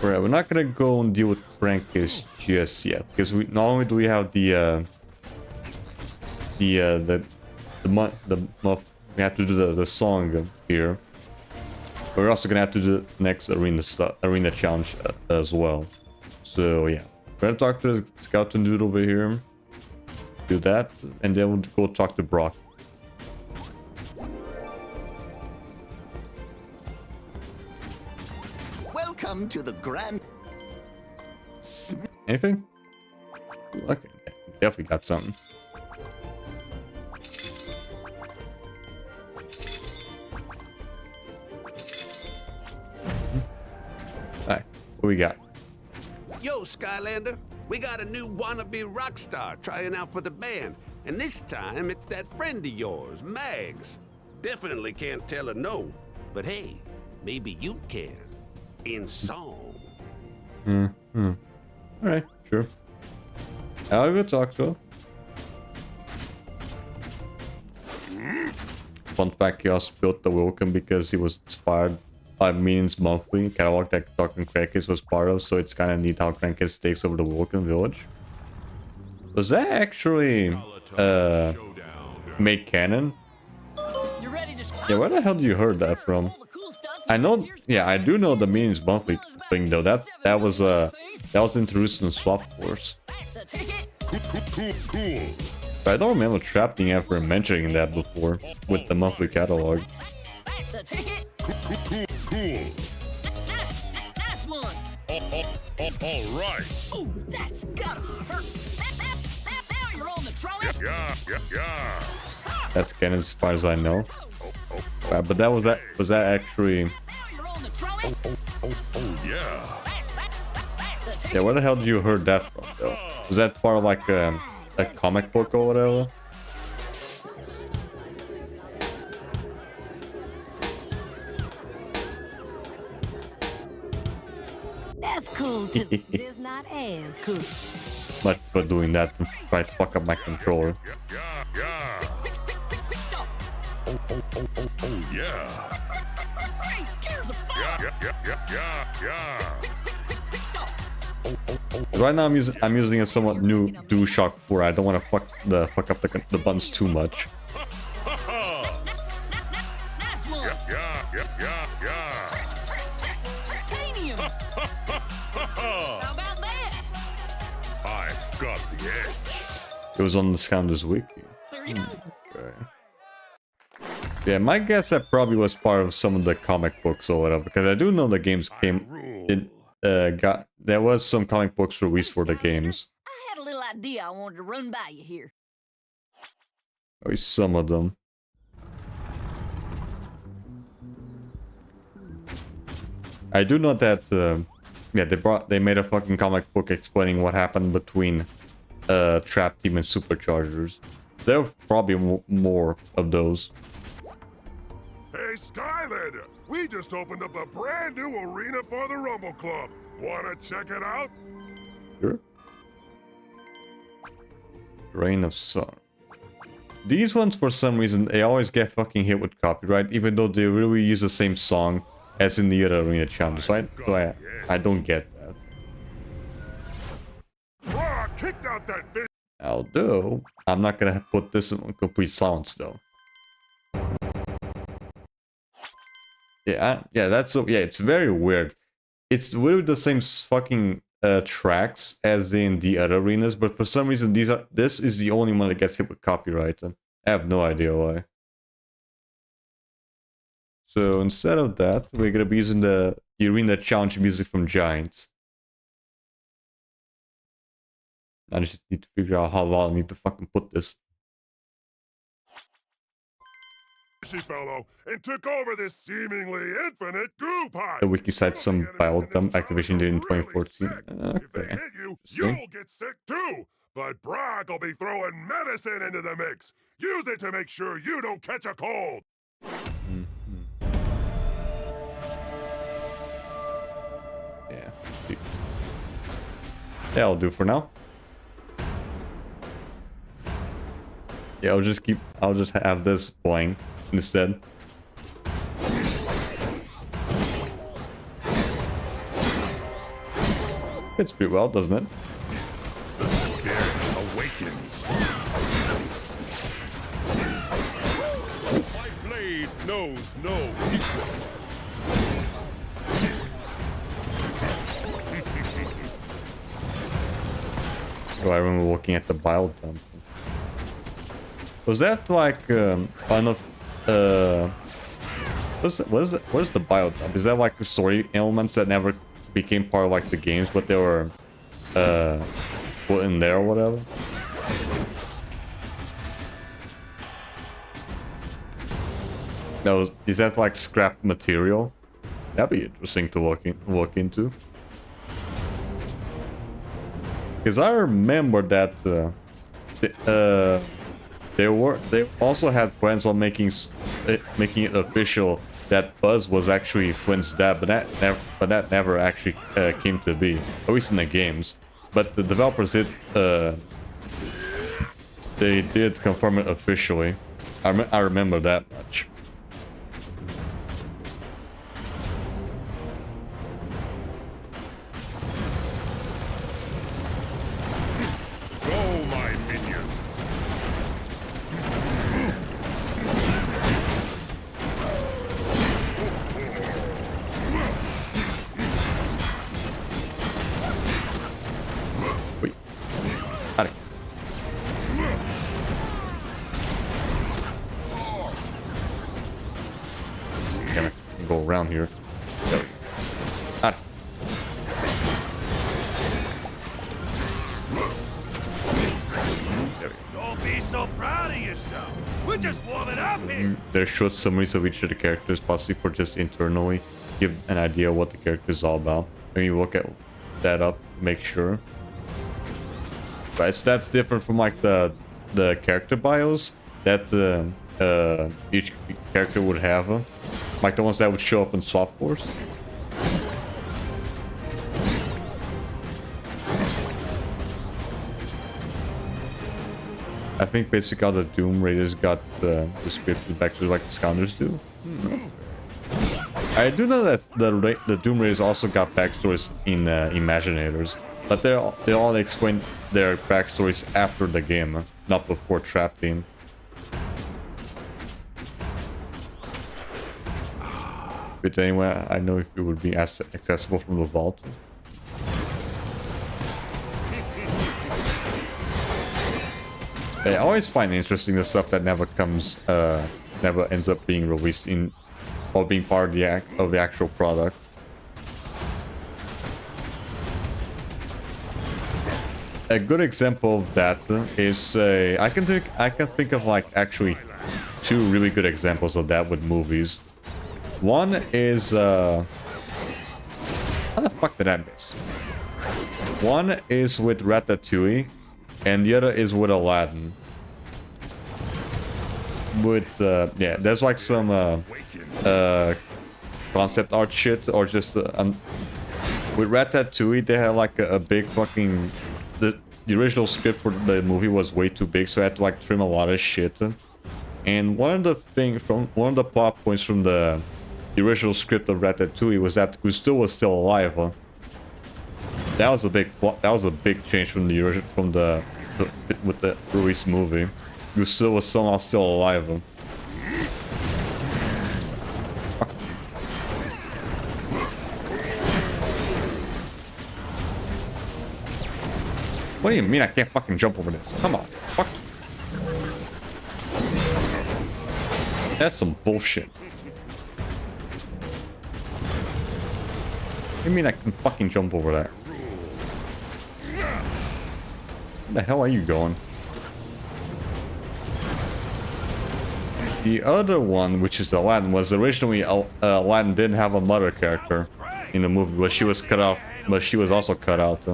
Alright, we're not gonna go and deal with Crankcase just yet, because not only do we have we have to do the song here. We're also gonna have to do the next arena challenge as well. So yeah, we're gonna talk to the skeleton dude over here, do that, and then we'll go talk to Brock. Welcome to the grand. Anything? Okay, definitely got something. Alright, what we got? Yo, Skylander, we got a new wannabe rock star trying out for the band. And this time, it's that friend of yours, Mags. Definitely can't tell her no. But hey, maybe you can. In song. Alright, sure. I'll go talk to her. Fun fact, Chaos built the Wilkin because he was inspired by Means Monthly catalog that Talking Crankcase was part of, so it's kind of neat how Crankcase takes over the Wilkin village. Was that actually made canon? Yeah, where the hell did you heard that from? I know, yeah, I do know the Means Monthly thing though. That was introduced in Swap Force. But I don't remember Trap Team ever mentioning that before with the monthly catalog. All right. Ooh, that's gotta hurt. Now you're on the trolley. Yeah. That's canon as far as I know. But that was actually. Now you're on the trolley. Oh, yeah. Yeah, where the hell did you heard that from though? Was that part of like a comic book or whatever? That's cool too. Just not as cool. Much for doing that to try to fuck up my controller. Yeah. Quick stop. Oh, yeah. Hey, gears of fire. Yeah. Right now I'm using a somewhat new DualShock 4. I don't want to fuck up the buttons too much. Nice one. Yeah. Titanium. How about that? I've got the edge. It was on the Skylanders wiki. There you go. Okay. Yeah, my guess that probably was part of some of the comic books or whatever, because I do know the games came. There was some comic books released for the games. I had a little idea I wanted to run by you here. At least some of them. I do know that. Yeah, they made a fucking comic book explaining what happened between Trap Team and Superchargers. There are probably more of those. Hey, Skylander! We just opened up a brand new arena for the Rumble Club. Wanna check it out? Sure. Rain of Sun. These ones, for some reason, they always get fucking hit with copyright, even though they really use the same song as in the other arena challenges. So I don't get that. Brock kicked out that bitch. Although, I'm not gonna put this in complete silence, though. Yeah, it's very weird. It's literally the same fucking tracks as in the other arenas, but for some reason this is the only one that gets hit with copyright. And I have no idea why. So instead of that, we're gonna be using the arena challenge music from Giants. I just need to figure out how long I need to fucking put this. Fellow and took over this seemingly infinite goo pipe. The wiki cites some biodump Activision did in 2014. If they hit you, you'll get sick too. But Brock will be throwing medicine into the mix. Use it to make sure you don't catch a cold. Yeah, see. That'll do for now. Yeah, I'll just have this playing instead. It's pretty well, doesn't it? The spirit awakens. My blade knows no equal. Oh, I remember looking at the biodump. Was that like one of what is the biodump? Is that like the story elements that never became part of like the games, but they were put in there or whatever? No, is that like scrap material? That'd be interesting to look into. Because I remember that they also had plans on making it official that Buzz was actually Flint's dad, but that never actually came to be, at least in the games. But the developers did they did confirm it officially. I remember that much. Go around here. Don't be so proud of yourself. We're just warming up here. There should summaries of each of the characters, possibly for just internally give an idea of what the character is all about. When you look at that up, make sure. But that's different from like the character bios that each character would have. Like the ones that would show up in Swap Force. I think basically all the Doom Raiders got the descriptions back to like the Skylanders do. I do know that the Doom Raiders also got backstories in Imaginators. But they all explain their backstories after the game, not before Trap Team. But anyway, I know if it would be as accessible from the vault. I always find interesting the stuff that never ends up being released in, or being part of the actual product. A good example of that is I can think of like actually 2 really good examples of that with movies. One is how the fuck did I miss? One is with Ratatouille, and the other is with Aladdin. With yeah, there's like some concept art shit, or just with Ratatouille they had like a big fucking the original script for the movie was way too big, so I had to like trim a lot of shit. And one of the plot points from the original script of Ratatouille was that Cousteau was still alive. That was a big change from the original with the released movie. Cousteau was somehow still alive. What do you mean I can't fucking jump over this? Come on, fuck you. That's some bullshit. What do you mean I can fucking jump over that? Where the hell are you going? The other one, which is Aladdin, was originally Aladdin didn't have a mother character in the movie, but she was cut off. But she was also cut out.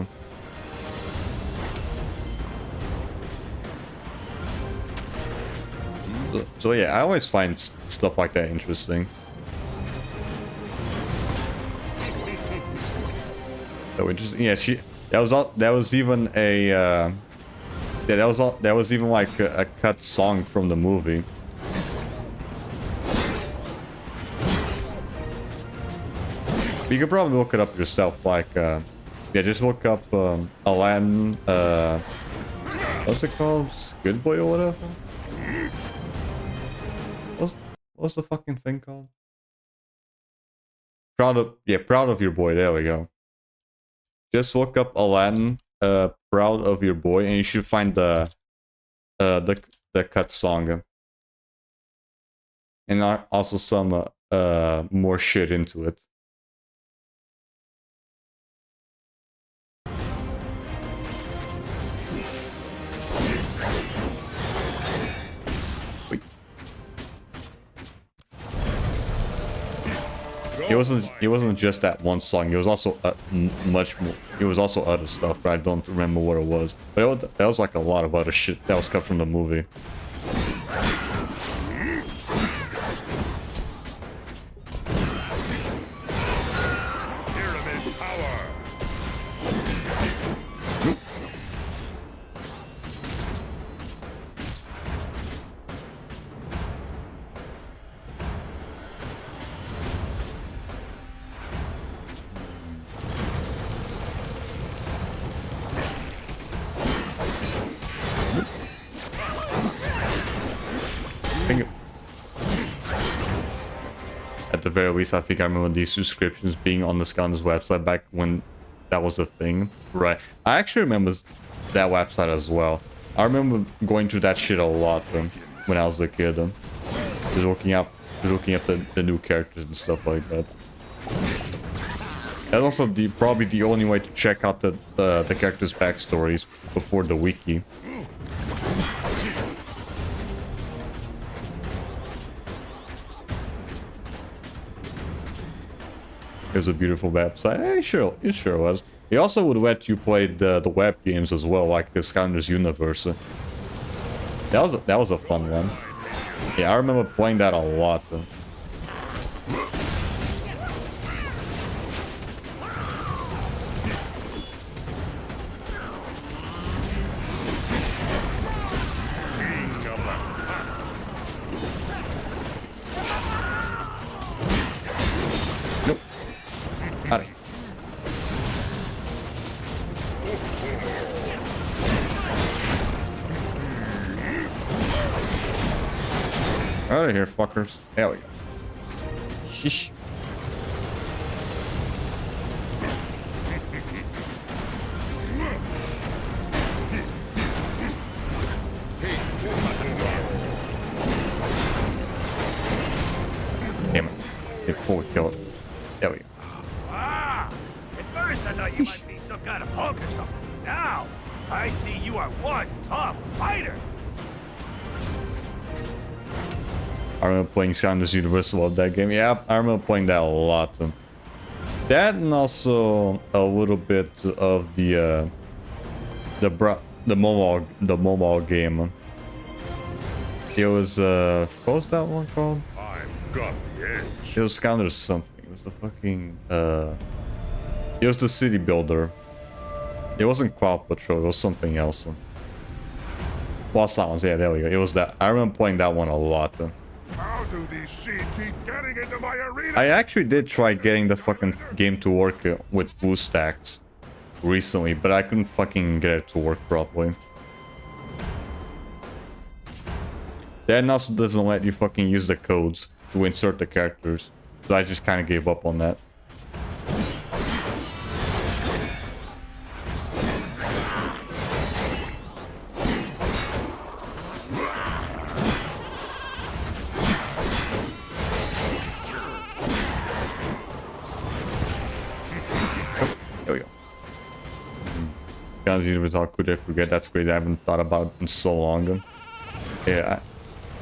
So yeah, I always find stuff like that interesting. So interesting. Yeah, that was even a yeah, that was even like a cut song from the movie. You can probably look it up yourself, like yeah, just look up Aladdin, what's it called? Good Boy or whatever? What's the fucking thing called? Proud of Your Boy, there we go. Just look up Aladdin, Proud of Your Boy, and you should find the cut song. And also some more shit into it. It wasn't just that one song. It was also much more. It was also other stuff, but I don't remember what it was. But that was like a lot of other shit that was cut from the movie. At the very least, I think I remember these subscriptions being on the Skylanders website back when that was a thing. Right. I actually remember that website as well. I remember going through that shit a lot when I was a kid. Just looking up the new characters and stuff like that. That's also probably the only way to check out the characters' backstories before the wiki. It was a beautiful website. It sure was. It also would let you play the web games as well, like the Skylanders Universe. That was a fun one. Yeah, I remember playing that a lot. out of here, fuckers. There we go. Sheesh. Damn it. Before we kill it. There we go. Ah! At first I thought you might be some kind of punk or something. Now, I see you are one tough fighter. I remember playing Skylanders Universal of that game. Yeah, I remember playing that a lot. That and also a little bit of the mobile game. It was what was that one called? I've got the edge. It was Skylanders something. It was the fucking it was the city builder. It wasn't Cloud Patrol, it was something else. Lost Silence, yeah, there we go. It was that. I remember playing that one a lot. How do these sheep keep getting into my arena? I actually did try getting the fucking game to work with BlueStacks recently, but I couldn't fucking get it to work properly. That also doesn't let you fucking use the codes to insert the characters, so I just kind of gave up on that. How could I forget? That's crazy. I haven't thought about it in so long. Yeah.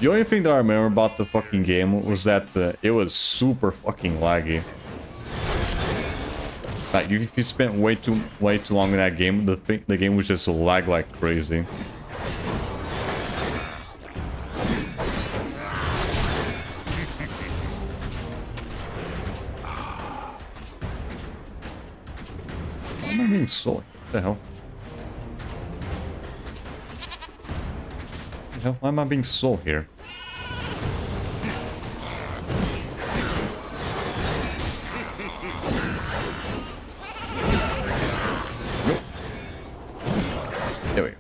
The only thing that I remember about the fucking game was that it was super fucking laggy. Like if you spent way too long in that game, the game was just lag like crazy. Why am I being so? What the hell? Why am I being slow here? Nope. There we go.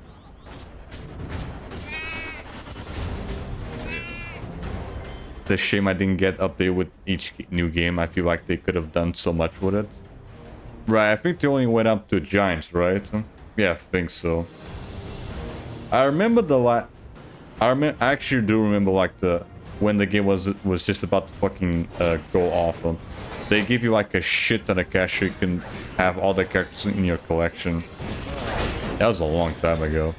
It's a shame I didn't get updated with each new game. I feel like they could have done so much with it. Right, I think they only went up to Giants, right? Yeah, I think so. I remember I actually do remember like when the game was just about to fucking go off. They give you like a shit ton of cash so you can have all the characters in your collection. That was a long time ago.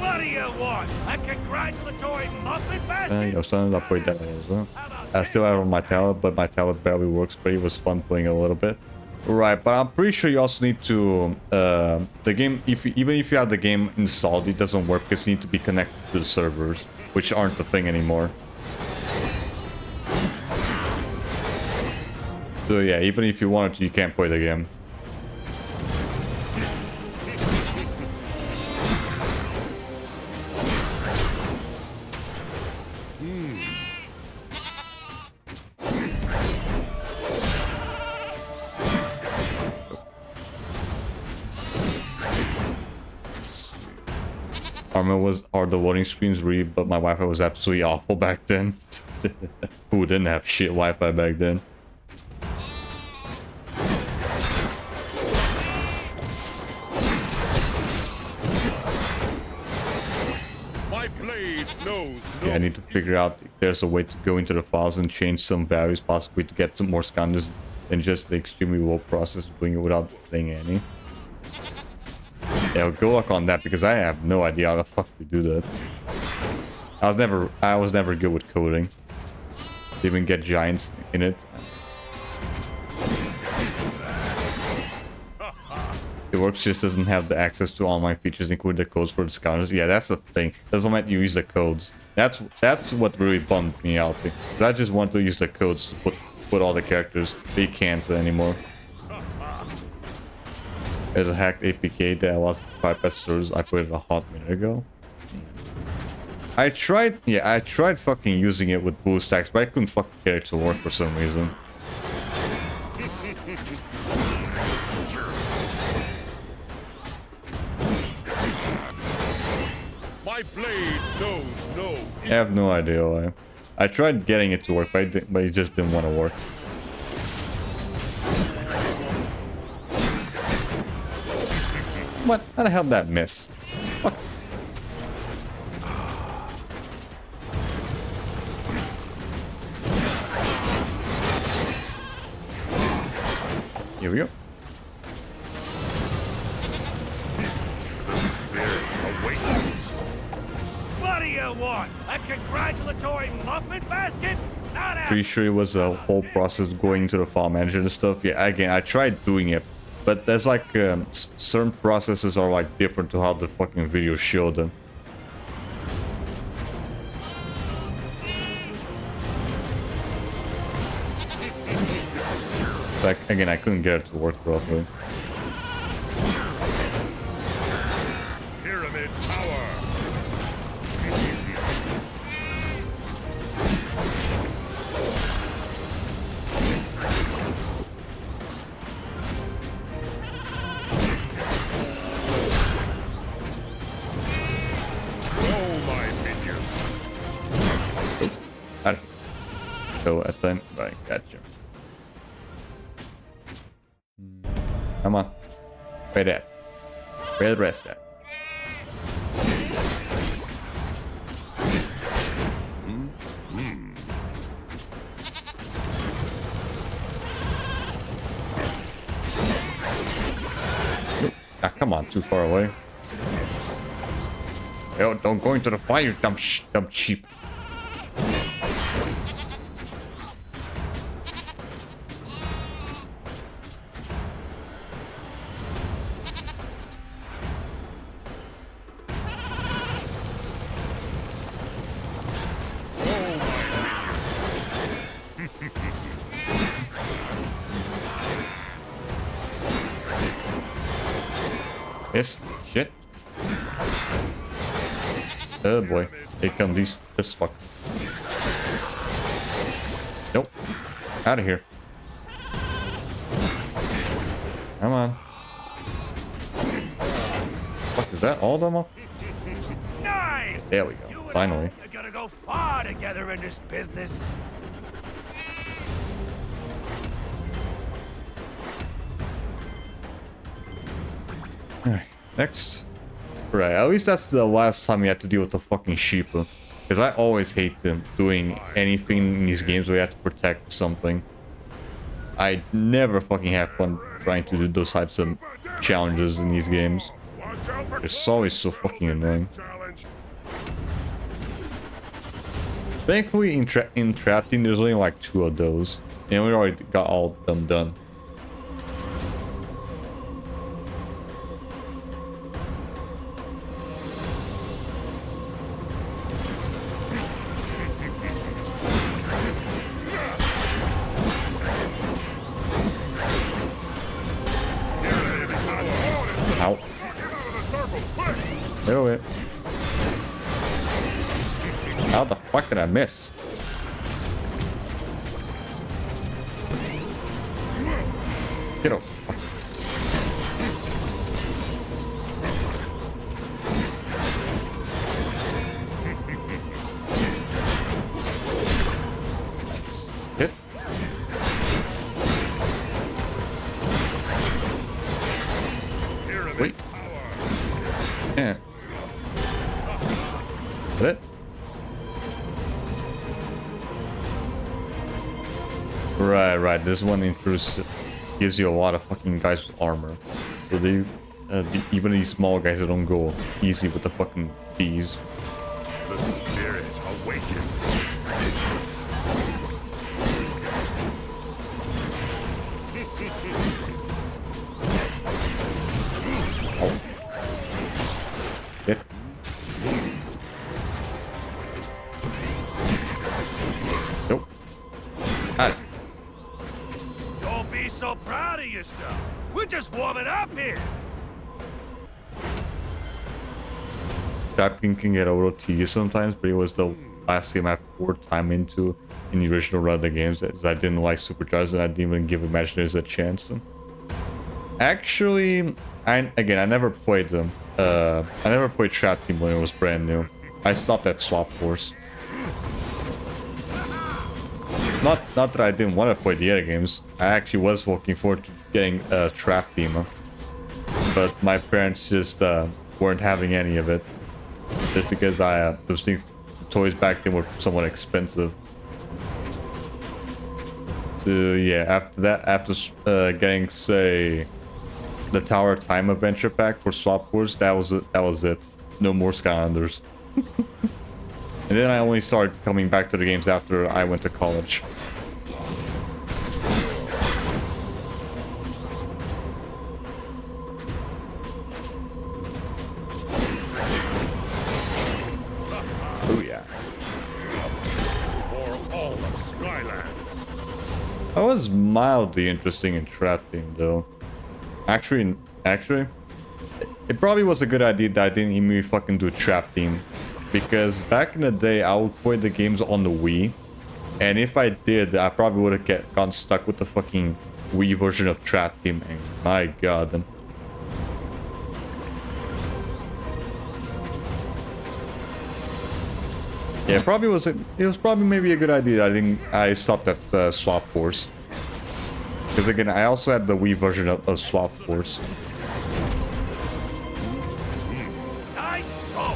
What do you want? A congratulatory muffin basket? Yo, son, I played that as well. I still have it on my tablet, but my tablet barely works, but it was fun playing a little bit. Right, but I'm pretty sure you also need to the game. Even if you have the game installed, it doesn't work because you need to be connected to the servers, which aren't the thing anymore. So yeah, even if you wanted to, you can't play the game. Are the loading screens read, but my Wi-Fi was absolutely awful back then. Who didn't have shit Wi-Fi back then? My blade knows Yeah, I need to figure out if there's a way to go into the files and change some values, possibly to get some more Skylanders than just the extremely low process of doing it without playing any. Yeah, good luck on that because I have no idea how the fuck to do that. I was never good with coding. Didn't even get giants in it. It works, just doesn't have the access to online features, including the codes for the Skylanders. Yeah, that's the thing. Doesn't let you use the codes. That's what really bummed me out. I just want to use the codes to put all the characters, but you can't anymore. There's a hacked APK that I lost 5 episodes. I put it a hot minute ago. I tried fucking using it with BlueStacks, but I couldn't fucking get it to work for some reason. I have no idea why. I tried getting it to work, but it just didn't want to work. What? How the hell did that miss? What? Here we go. What do you want? A congratulatory muffin basket? Not Pretty sure it was a whole process going to the file manager and stuff. Yeah, again, I tried doing it, but there's like certain processes are like different to how the fucking video showed them. Like again, I couldn't get it to work properly. Pyramid power. Oh my minions. Go at time. Right, gotcha. Come on. Where that? Where the rest at? Ah, come on, too far away. Yo, don't go into the fire, dumb sheep. Yes, shit. Oh boy, here come this fuck. Nope. Out of here. Come on. Fuck, is that all of them up? nice! There we go. Finally. You're gonna go far together in this business. Alright, next. Right, at least that's the last time you have to deal with the fucking sheep. Because I always hate them doing anything in these games where you have to protect something. I never fucking have fun trying to do those types of challenges in these games. It's always so fucking annoying. Thankfully in Trapped Team there's only like 2 of those. And we already got all of them done. Ow. Get away. How the fuck did I miss? Get over. Hit. Wait. Yeah. Is that it? Right. This one gives you a lot of fucking guys with armor. So they, even these small guys, they don't go easy with the fucking bees. The spirit awakens. Oh. Hit. Nope. Ah. Don't be so proud of yourself. We're just warming up here. Trapping can get a little tedious sometimes, but it was the last game I poured time into in the original run of the games that I didn't like Supercharged and I didn't even give Imagineers a chance. Actually, I never played them. I never played Trap Team when it was brand new. I stopped at Swap Force. Not that I didn't want to play the other games. I actually was looking forward to getting a Trap Team, but my parents just weren't having any of it. Just because those toys back then were somewhat expensive. So yeah, after that, after getting say the Tower of Time adventure pack for Swap Wars, that was it. No more Skylanders. And then I only started coming back to the games after I went to college. Oh yeah. For all of Skylanders. That was mildly interesting in Trap Team though. Actually, it probably was a good idea that I didn't even fucking do Trap Team. Because back in the day, I would play the games on the Wii. And if I did, I probably would have gotten stuck with the fucking Wii version of Trap Team. And my god. Yeah, it was probably maybe a good idea. I stopped at Swap Force. Because again, I also had the Wii version of Swap Force. Nice go.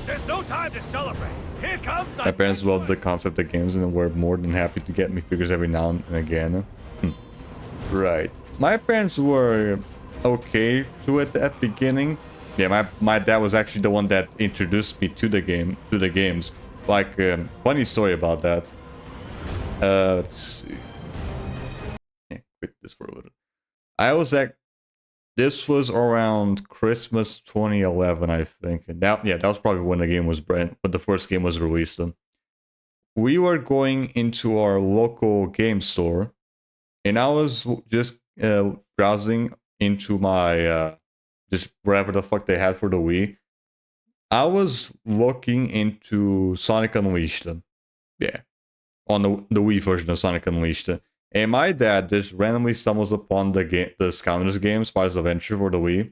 There's no time to celebrate. Here comes the... My parents loved the concept of games and were more than happy to get me figures every now and again. Right. My parents were okay to it at the beginning. Yeah, my dad was actually the one that introduced me to the games. Like, funny story about that. Let's see. Yeah, quit this for a little. This was around Christmas 2011, I think. And that was probably when the first game was released. We were going into our local game store, and I was just browsing into my just whatever the fuck they had for the Wii. I was looking into Sonic Unleashed. Yeah, on the Wii version of Sonic Unleashed. And my dad just randomly stumbles upon the Skylanders game, Spider's Adventure for the Wii.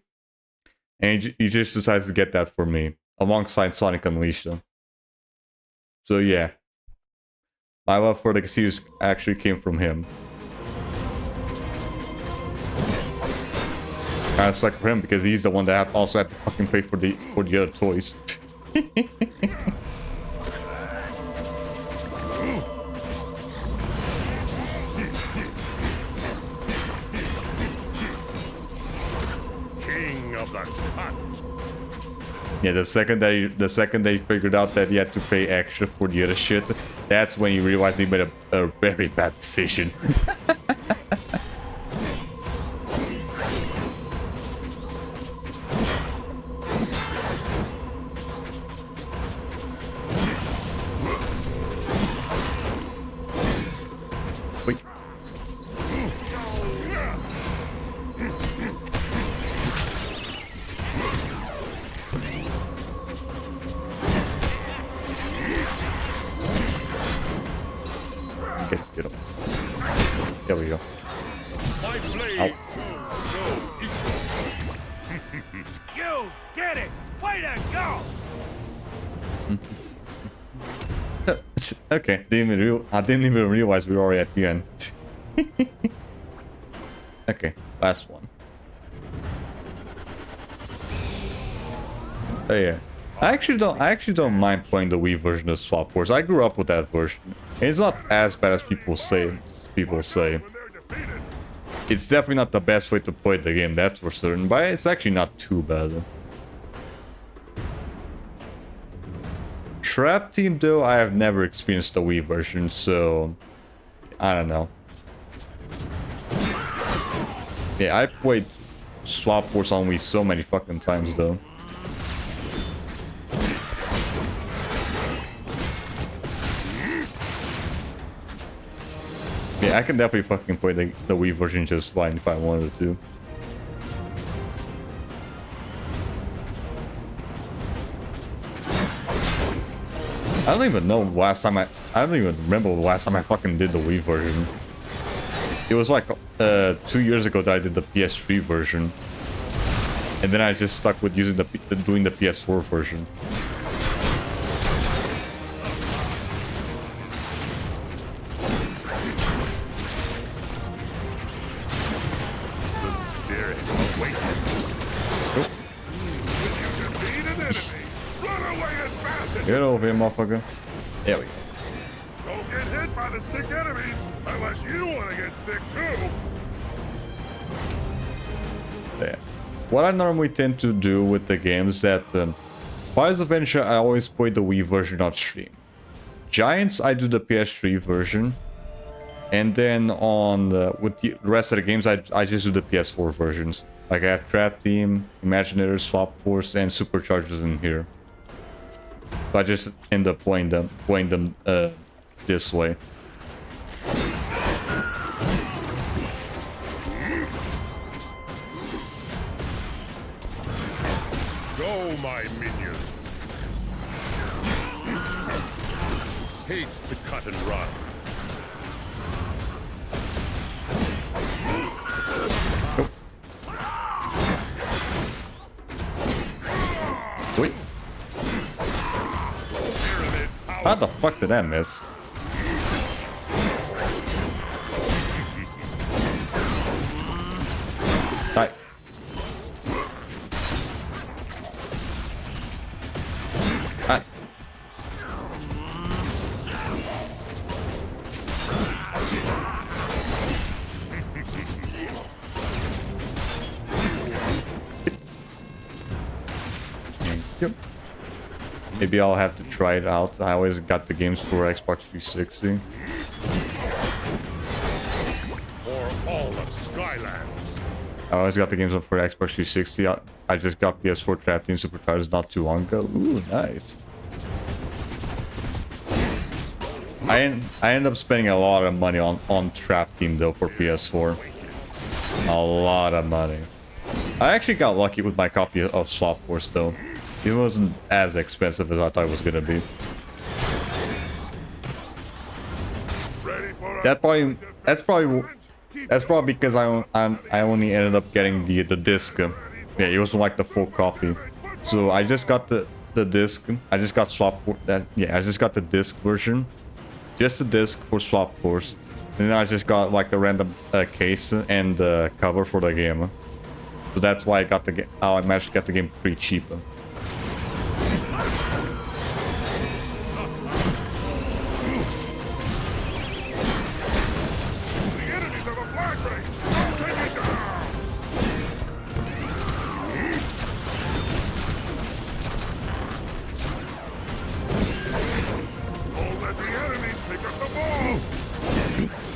And he just decides to get that for me, alongside Sonic Unleashed. So yeah, my love for the series actually came from him. Kind of sucked for him because he's the one that also had to fucking pay for the other toys. Yeah, the second they figured out that he had to pay extra for the other shit, that's when he realized he made a very bad decision. Wait. Get up. There we go. Ow. You did it! Way to go! Okay, I didn't even realize we were already at the end. Okay, last one. Oh yeah, I actually don't mind playing the Wii version of Swap Wars. I grew up with that version. It's not as bad as people say. It's definitely not the best way to play the game, that's for certain. But it's actually not too bad. Trap Team though, I have never experienced the Wii version, so I don't know. Yeah, I played Swap Wars on Wii so many fucking times though. Yeah, I can definitely fucking play the Wii version just fine if I wanted to. I don't even know last time I don't even remember the last time I fucking did the Wii version. It was like 2 years ago that I did the PS3 version. And then I just stuck with using doing the PS4 version. Get over here, motherfucker. There we go. Don't get hit by the sick enemies unless you want to get sick too. There. What I normally tend to do with the game is that Spice Adventure, I always play the Wii version on stream. Giants, I do the PS3 version. And then on with the rest of the games, I just do the PS4 versions. Like I have Trap Team, Imaginators, Swap Force, and Superchargers in here. So I just end up playing them this way. Go, my minion. Hates to cut and run. Wait. How the fuck did I miss? Hi. Hi. Yep. Maybe I'll have to try it out. I always got the games for Xbox 360. For all of Skylanders. I always got the games for Xbox 360. I just got PS4 Trap Team Superchargers not too long ago. Ooh, nice. I end up spending a lot of money on Trap Team though for PS4. A lot of money. I actually got lucky with my copy of Swap Force though. It wasn't as expensive as I thought it was gonna be. That's probably because I only ended up getting the disc. Yeah, it wasn't like the full copy. So I just got the disc. I just got Swap Force. I just got the disc version, just the disc for Swap Force, and then I just got like a random case and cover for the game. So that's why I got the game. I managed to get the game pretty cheap.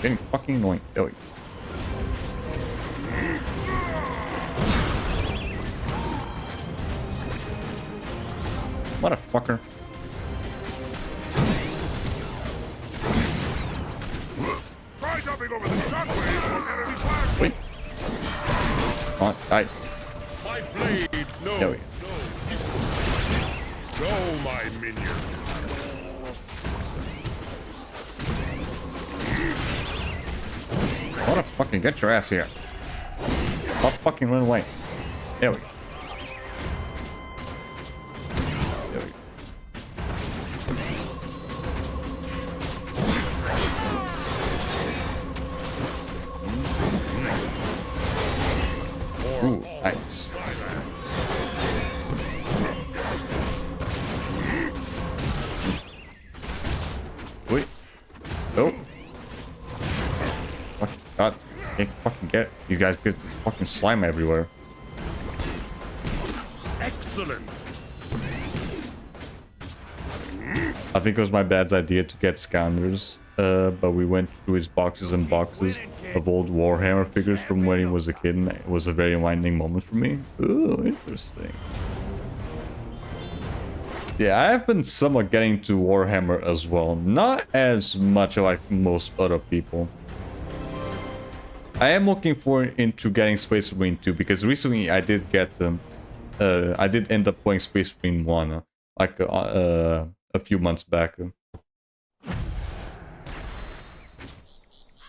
Getting fucking annoying. There we go. Motherfucker. Try jumping over the shockwave on enemy flag. Wait. On, I. My blade, no. There we go. Go, my minion. Motherfucking get your ass here. Stop fucking run away. There we go. There we go. Ooh, nice. Wait. Nope. God, I can't fucking get these guys because there's fucking slime everywhere. Excellent. I think it was my dad's idea to get Skylanders, but we went through his boxes and boxes of old Warhammer figures from when he was a kid, and it was a very enlightening moment for me. Ooh, interesting. Yeah, I have been somewhat getting to Warhammer as well. Not as much like most other people. I am looking forward into getting Space Marine 2 because recently I did get I did end up playing Space Marine 1 like a few months back.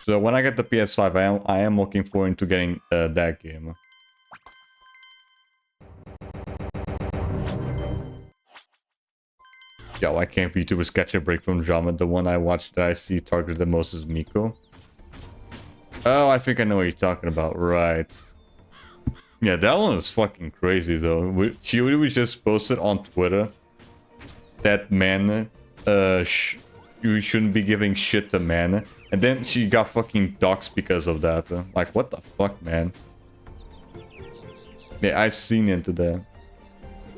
So when I get the PS5, I am looking forward to getting that game. Yeah, why can't VTubers catch a break from drama? The one I watch that I see targeted the most is Miko. Oh, I think I know what you're talking about. Right. Yeah, that one was fucking crazy, though. She was just posted on Twitter that man, you shouldn't be giving shit to man. And then she got fucking doxxed because of that. Like, what the fuck, man? Yeah, I've seen into that.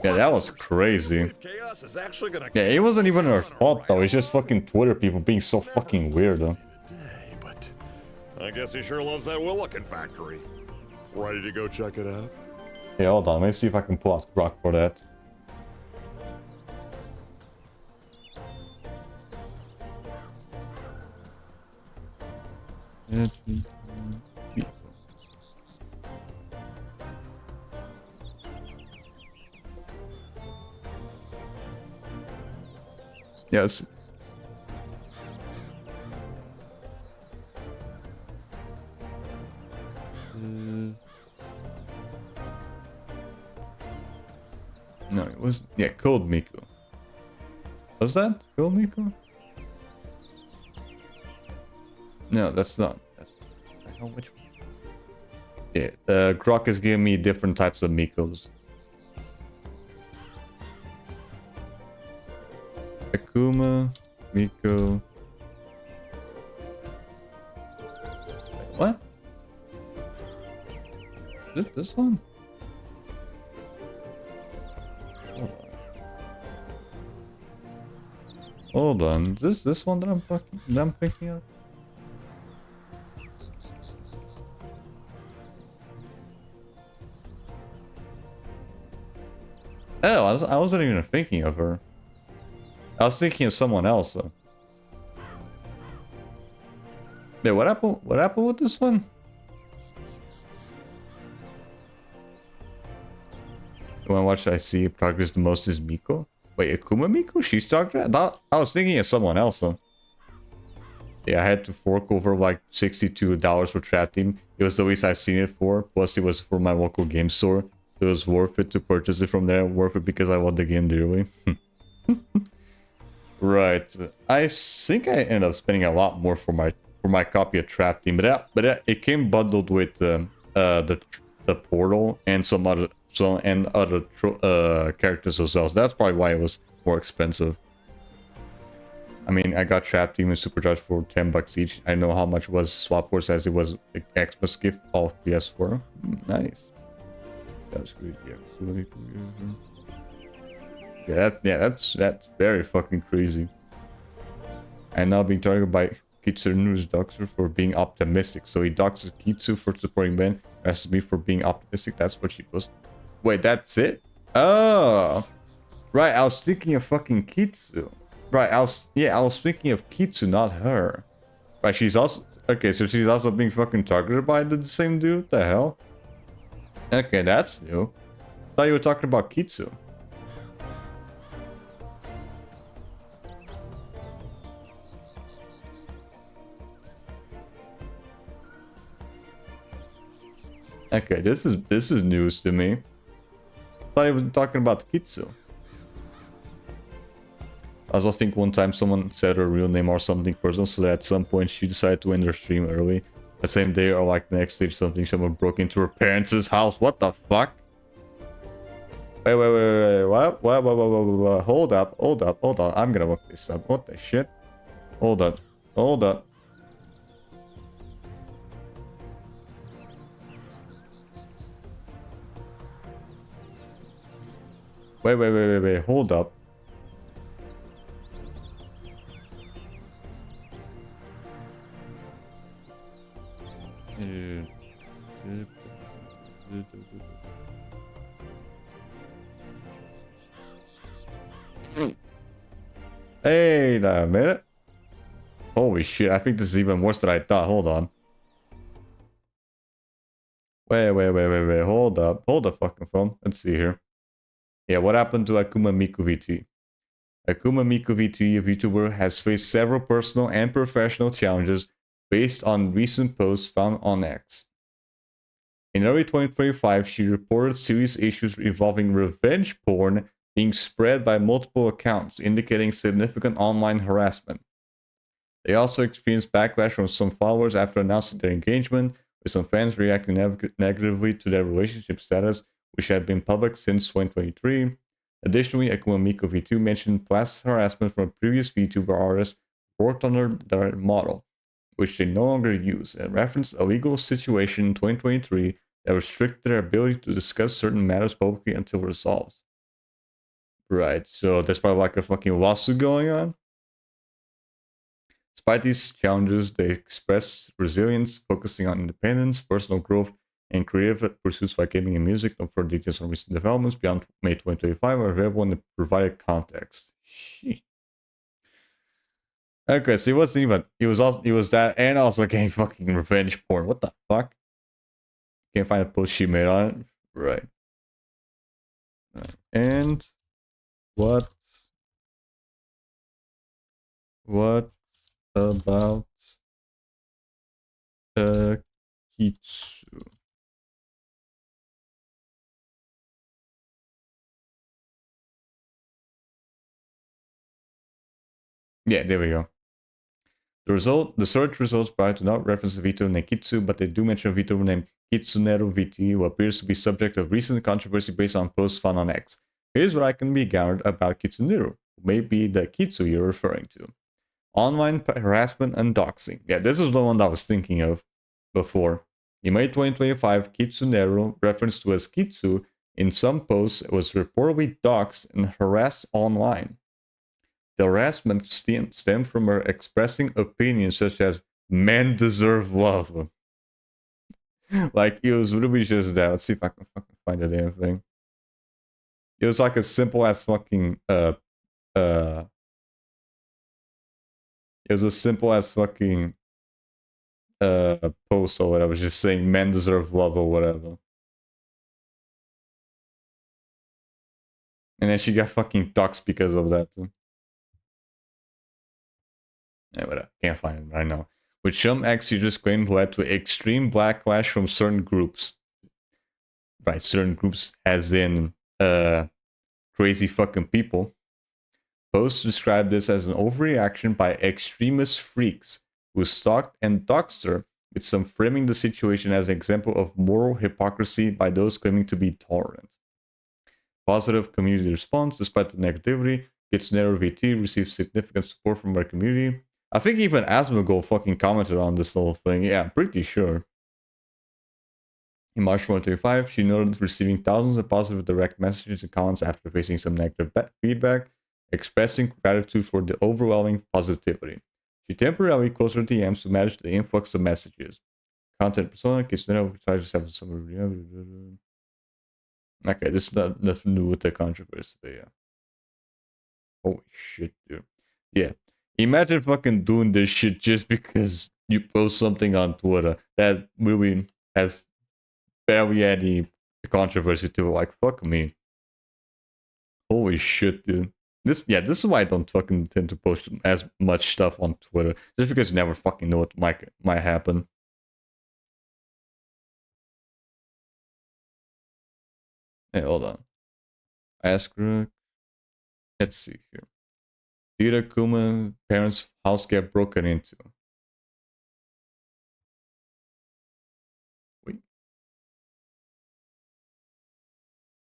Yeah, that was crazy. Chaos is actually gonna Yeah, it wasn't even her fault though. It's just fucking Twitter people being so fucking weird. but I guess he sure loves that Willikin factory. Ready to go check it out? Yeah, hold on. Let me see if I can pull out Rock for that. Yes. No, it was... Yeah, Cold Miku. Was that Cold Miku? No, that's not. That's... Which one? Yeah, Grok is giving me different types of Mikos. Akuma, Miko. Wait, what? This one? Hold on. This one that I'm picking up? Oh, I wasn't even thinking of her. I was thinking of someone else though. Yeah, what happened with this one? When what should I see? Progress the most is Miko. Wait, Akuma Miko? She's talking? I was thinking of someone else though. Yeah, I had to fork over like $62 for Trap Team. It was the least I've seen it for. Plus it was for my local game store. It was worth it to purchase it from there. Worth it because I want the game dearly. Right. I think I ended up spending a lot more for my copy of Trap Team, but it came bundled with the portal and some other characters as well. So that's probably why it was more expensive. I mean, I got Trap Team and Supercharged for $10 each. I know how much was Swap Force as it was the Xmas gift of PS4. Nice. That's good. Yeah. That's very fucking crazy. And now being targeted by Kitsuru's doctor for being optimistic. So he doxes Kitsu for supporting Ben, asks me for being optimistic. That's what she was. Wait, that's it? Oh, right. I was thinking of fucking Kitsu. Right. I was thinking of Kitsu, not her. Right. She's also okay. So she's also being fucking targeted by the same dude. What the hell? Okay, that's new. I thought you were talking about Kitsu. Okay, this is news to me. I thought you were talking about Kitsu. I also think one time someone said her real name or something personal, so that at some point she decided to end her stream early. The same day or like the next day something, someone broke into her parents' house. What the fuck? Wait, what? Hold up. I'm gonna look this up. What the shit? Hold up. Wait, hold up. Wait a minute. Holy shit, I think this is even worse than I thought. Hold on. Wait, hold up. Hold the fucking phone. Let's see here. Yeah, what happened to Akuma Miku VT? Akuma Miku VT, a VTuber, has faced several personal and professional challenges based on recent posts found on X. In early 2025, she reported serious issues involving revenge porn being spread by multiple accounts, indicating significant online harassment. They also experienced backlash from some followers after announcing their engagement, with some fans reacting negatively to their relationship status, which had been public since 2023. Additionally, Akuma Miko V2 mentioned past harassment from a previous VTuber artist worked on their model, which they no longer use, and referenced a legal situation in 2023 that restricted their ability to discuss certain matters publicly until resolved. Right, so there's probably like a fucking lawsuit going on. Despite these challenges, they express resilience, focusing on independence, personal growth, and creative pursuits by gaming and music. No further details on recent developments beyond May 2025 are available in the provided context. Okay, so he wasn't even. He was that, and also getting fucking revenge porn. What the fuck? Can't find a post she made on it. Right. And what about Kitsu? Yeah, there we go. The search results prior to not reference the Vito named Kitsu, but they do mention a Vito named Kitsuneru VT, who appears to be subject of recent controversy based on posts found on X. Here's what I can be gathered about Kitsuneru, who may be the Kitsu you're referring to. Online harassment and doxing. Yeah, this is the one that I was thinking of before. In May 2025, Kitsuneru, referenced to as Kitsu, in some posts was reportedly doxed and harassed online. The harassment stemmed from her expressing opinions such as men deserve love. Like, it was really just that. Let's see if I can fucking find the damn thing. It was like a simple ass fucking it was a simple ass fucking post or whatever, just saying men deserve love or whatever. And then she got fucking doxxed because of that too. Yeah, whatever. Can't find it right now. Which some ex users claimed led to extreme backlash from certain groups. Right, certain groups as in crazy fucking people. Posts described this as an overreaction by extremist freaks who stalked and doxed her, with some framing the situation as an example of moral hypocrisy by those claiming to be tolerant. Positive community response. Despite the negativity, Kitsuneru VT received significant support from our community. I think even Asmongold fucking commented on this whole thing. Yeah, I'm pretty sure. In March 2025, she noted receiving thousands of positive direct messages and comments after facing some negative feedback, expressing gratitude for the overwhelming positivity. She temporarily closed her DMs to manage the influx of messages. Content persona, Kitsuneru tries to have some. Okay, this is nothing to do with the controversy, but yeah. Holy shit, dude. Yeah. Imagine fucking doing this shit just because you post something on Twitter that really has barely any controversy to it. Like, fuck me. Holy shit, dude. This is why I don't fucking tend to post as much stuff on Twitter. Just because you never fucking know what might happen. Hey, hold on. Ask her. Let's see here. Did Akuma parents' house get broken into? Wait.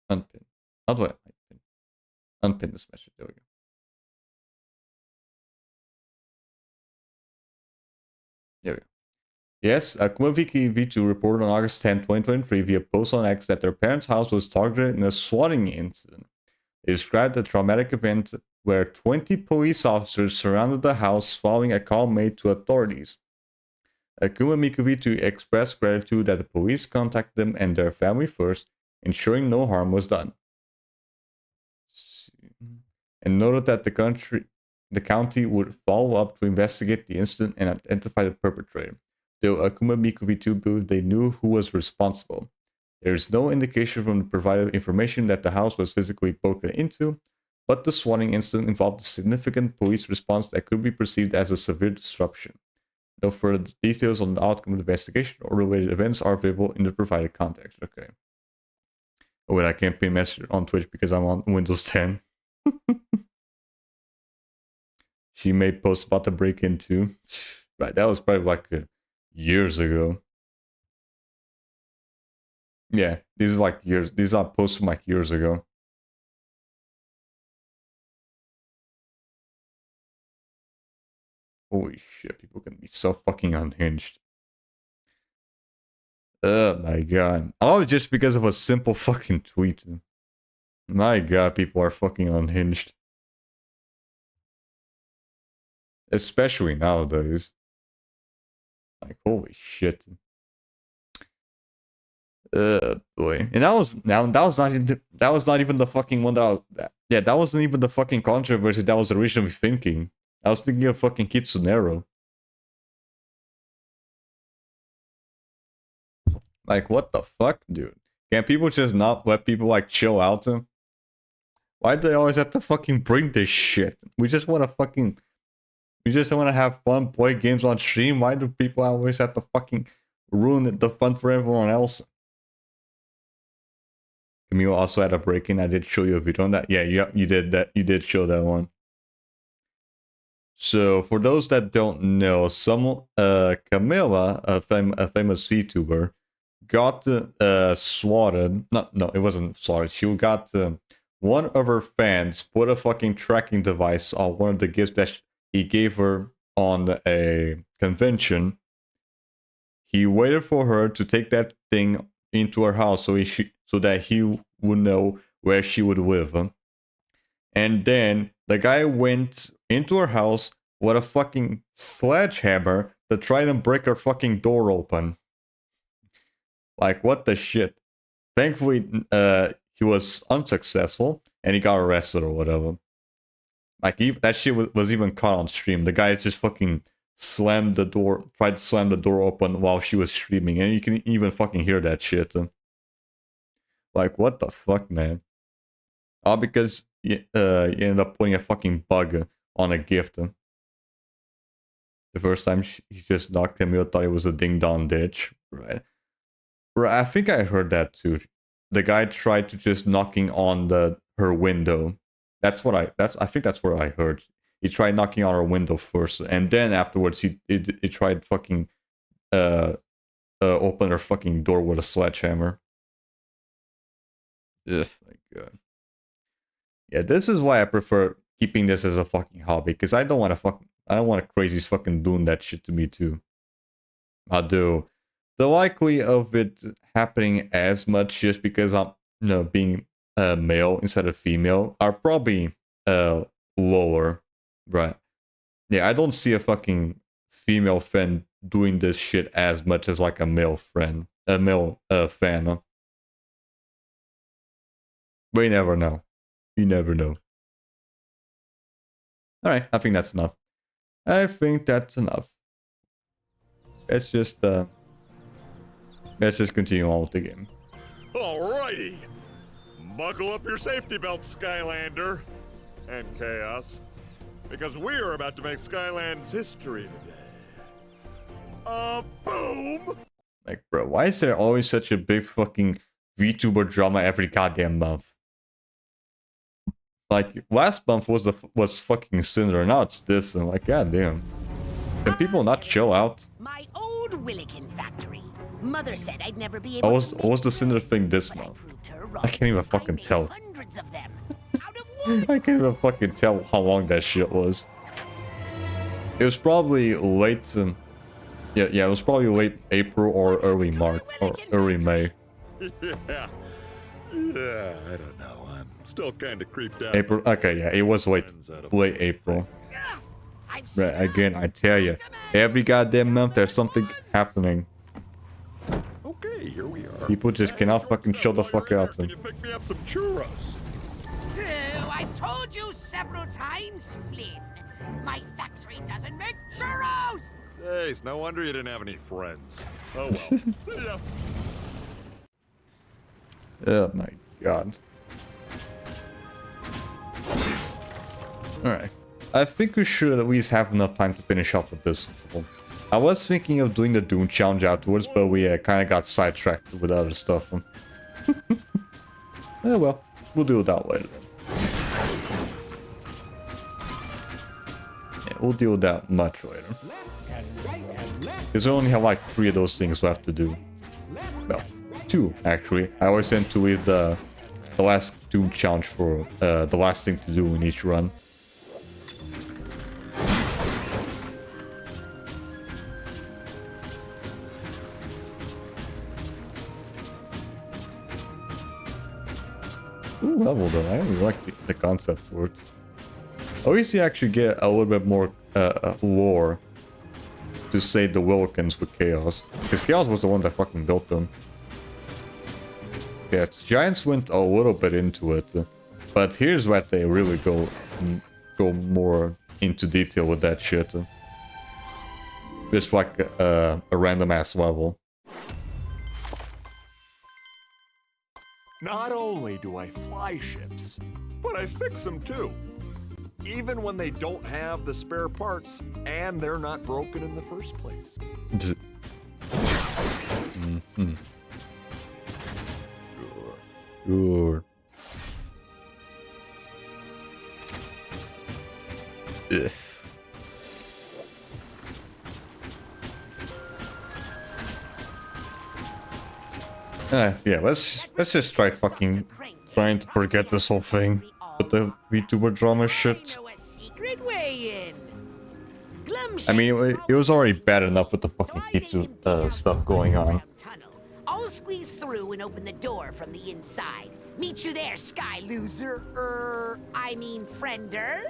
Unpin. How do I unpin? Unpin this message. There we go. There we go. Yes, Akuma V2 reported on August 10, 2023 via post on X that their parents' house was targeted in a swatting incident. They described the traumatic event where 20 police officers surrounded the house following a call made to authorities. Akuma Miku V2 expressed gratitude that the police contacted them and their family first, ensuring no harm was done. And noted that the county would follow up to investigate the incident and identify the perpetrator, though Akuma Miku V2 believed they knew who was responsible. There is no indication from the provided information that the house was physically broken into, but the swatting incident involved a significant police response that could be perceived as a severe disruption. No further details on the outcome of the investigation or related events are available in the provided context. Okay. Oh wait, I can't pin message on Twitch because I'm on Windows 10. She made posts about the break-in too. Right, that was probably like years ago. Yeah, these are like years. These are posts from like years ago. Holy shit, people can be so fucking unhinged. Oh my god. Oh, just because of a simple fucking tweet. My god, people are fucking unhinged. Especially nowadays. Like, holy shit. Boy. And that was not even the fucking one that I was, yeah, that wasn't even the fucking controversy that I was originally thinking. I was thinking of fucking Kitsunero. Like, what the fuck, dude? Can people just not let people, like, chill out? Why do they always have to fucking bring this shit? We just want to have fun, play games on stream. Why do people always have to fucking ruin the fun for everyone else? Camille also had a break-in. I did show you a video on that. Yeah, you did that. You did show that one. So, for those that don't know, Camilla, a famous VTuber, got swatted. No, it wasn't swatted. She got one of her fans put a fucking tracking device on one of the gifts that he gave her on a convention. He waited for her to take that thing into her house so that he would know where she would live. And then the guy went into her house with a fucking sledgehammer to try and break her fucking door open. Like, what the shit? Thankfully, he was unsuccessful and he got arrested or whatever. Like, that shit was even caught on stream. The guy just fucking tried to slam the door open while she was streaming, and you can even fucking hear that shit. Like, what the fuck, man? All because you ended up putting a fucking bug on a gift. The first time he just knocked him, you thought it was a ding-dong ditch, right? I think I heard that too. The guy tried to just knocking on her window. I think that's what I heard. He tried knocking on her window first, and then afterwards he tried fucking open her fucking door with a sledgehammer. Ugh, my god. Yeah, this is why I prefer keeping this as a fucking hobby, because I don't want crazies fucking doing that shit to me too. Although the likely of it happening as much just because I'm being male instead of female are probably lower, right? Yeah, I don't see a fucking female fan doing this shit as much as like a male fan. But you never know. You never know. Alright, I think that's enough. Let's just continue on with the game. Alrighty. Buckle up your safety belt, Skylander. And Chaos. Because we're about to make Skyland's history today. Boom! Like, bro, why is there always such a big fucking VTuber drama every goddamn month? Like, last month was fucking Cinder, now it's this, and like, goddamn. Can people not chill out? My old Willikin factory. Mother said I'd never be able what was the Cinder thing this month? I can't even fucking tell. Hundreds of them. I can't even fucking tell how long that shit was. It was probably late. Yeah, it was probably late April or early March or early May. Yeah, I don't know. I'm still kind of creeped out. April. Okay, yeah, it was late April. Right, again, I tell you, every goddamn month there's something happening. Okay, here we are. People just cannot fucking chill the fuck out. Can you pick me up some churros? Oh, I've told you several times, Flynn. My factory doesn't make churros! Jeez, no wonder you didn't have any friends. Oh well. See ya. Oh my god. Alright. I think we should at least have enough time to finish up with this level. I was thinking of doing the Doom challenge afterwards, but we kind of got sidetracked with other stuff. Yeah, well, we'll do that later. Yeah, we'll deal with that much later. Because we only have like 3 of those things left to do. Well, 2 actually. I always tend to leave the last Doom challenge for the last thing to do in each run. Ooh, level though. I really like the concept for it. At least you actually get a little bit more lore to say the Wilkins with Chaos. Because Chaos was the one that fucking built them. Yeah, Giants went a little bit into it. But here's where they really go more into detail with that shit. Just like a random ass level. Not only do I fly ships, but I fix them too. Even when they don't have the spare parts and they're not broken in the first place. Sure. Ugh. Yeah, let's just try trying to forget this whole thing with the VTuber drama shit. I mean, it was already bad enough with the fucking pizza stuff going on. I'll squeeze through and open the door from the inside. Meet you there, Sky Loser. I mean, friender.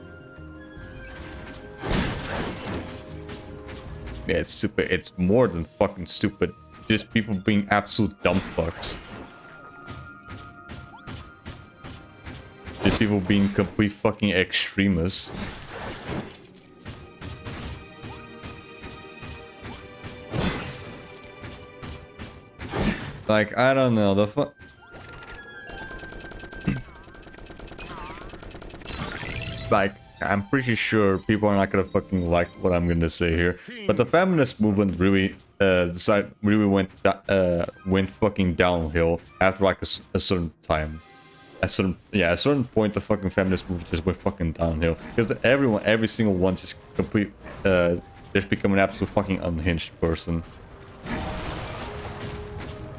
Yeah, it's stupid. It's more than fucking stupid. Just people being absolute dumb fucks. Just people being complete fucking extremists. Like, I don't know, the fuck. Like, I'm pretty sure people are not gonna fucking like what I'm gonna say here, but the feminist movement really went fucking downhill after like a certain time. At a certain point, the fucking feminist movement just went fucking downhill because every single one just just become an absolute fucking unhinged person.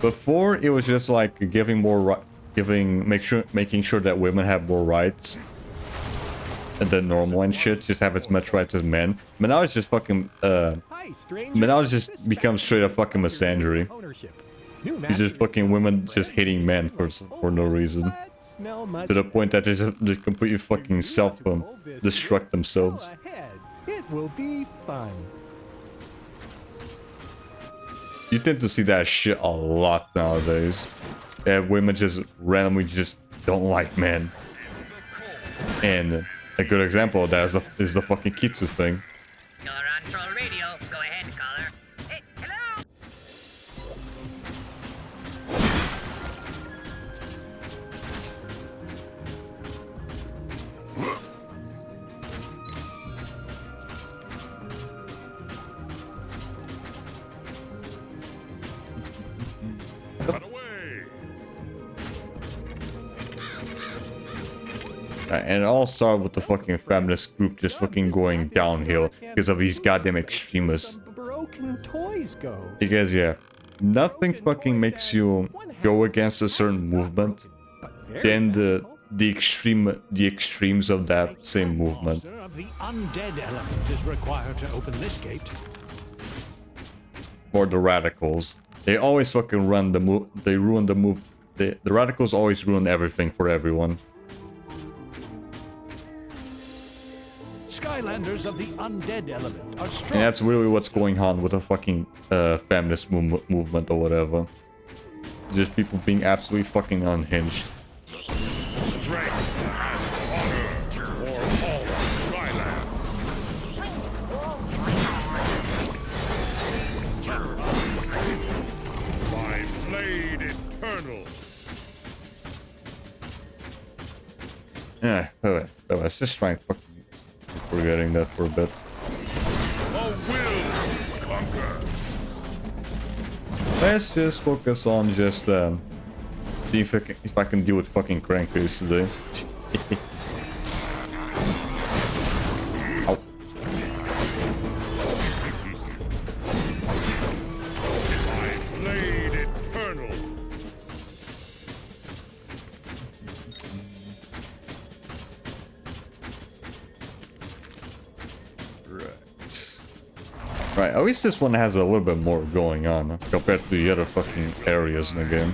Before it was just like making sure that women have more rights than normal and shit, just have as much rights as men. But now it's just fucking but now it's just becomes straight up fucking misandry. It's just fucking women just hating men for no reason. To the point that they just completely fucking self-destruct themselves. It will be fun. You tend to see that shit a lot nowadays. That women just randomly just don't like men. And a good example of that is the fucking Kitsu thing. You're on Troll Radio. Go ahead, caller. Hey, hello! And it all started with the fucking feminist group just fucking going downhill because of these goddamn extremists. Broken toys go. Because yeah, nothing fucking makes you go against a certain movement than the extremes of that same movement. The undead element is required to open this gate. Or the radicals. They always fucking run the move. They ruin the move. The radicals always ruin everything for everyone. Skylanders of the undead element are strong. And that's really what's going on with the fucking feminist movement or whatever. Just people being absolutely fucking unhinged. Strength and honor for all Skyland. My blade eternal. Yeah, alright. Let's just try and fucking forgetting that for a bit. A will conquer. Let's just focus on just see if I can deal with fucking crankers today. Ow. My blade eternal. Right, at least this one has a little bit more going on compared to the other fucking areas in the game.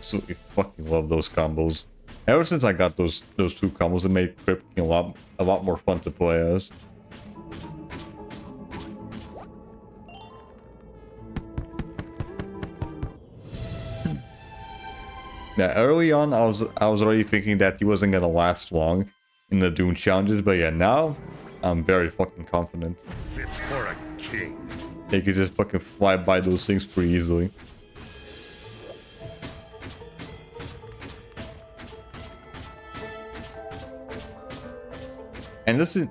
absolutely fucking love those combos. Ever since I got those two combos, it made Krypt a lot more fun to play as. Yeah, early on I was already thinking that he wasn't gonna last long in the Dune challenges, but yeah, now I'm very fucking confident. Fit for a king. He can just fucking fly by those things pretty easily. And this is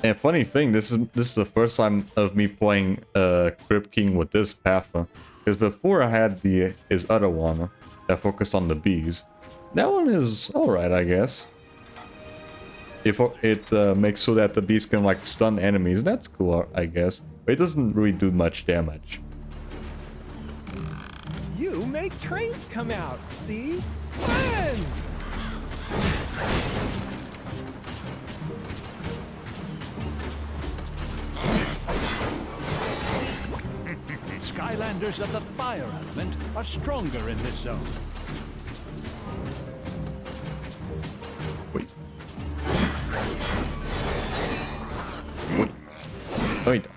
a funny thing. This is the first time of me playing Krypt King with this path, because before I had his other one that focused on the bees. That one is alright, I guess. If it makes so that the bees can like stun enemies, that's cool, I guess. But it doesn't really do much damage. You make trains come out, see? Fun! Skylanders of the fire element are stronger in this zone. Wait. Wait. Wait.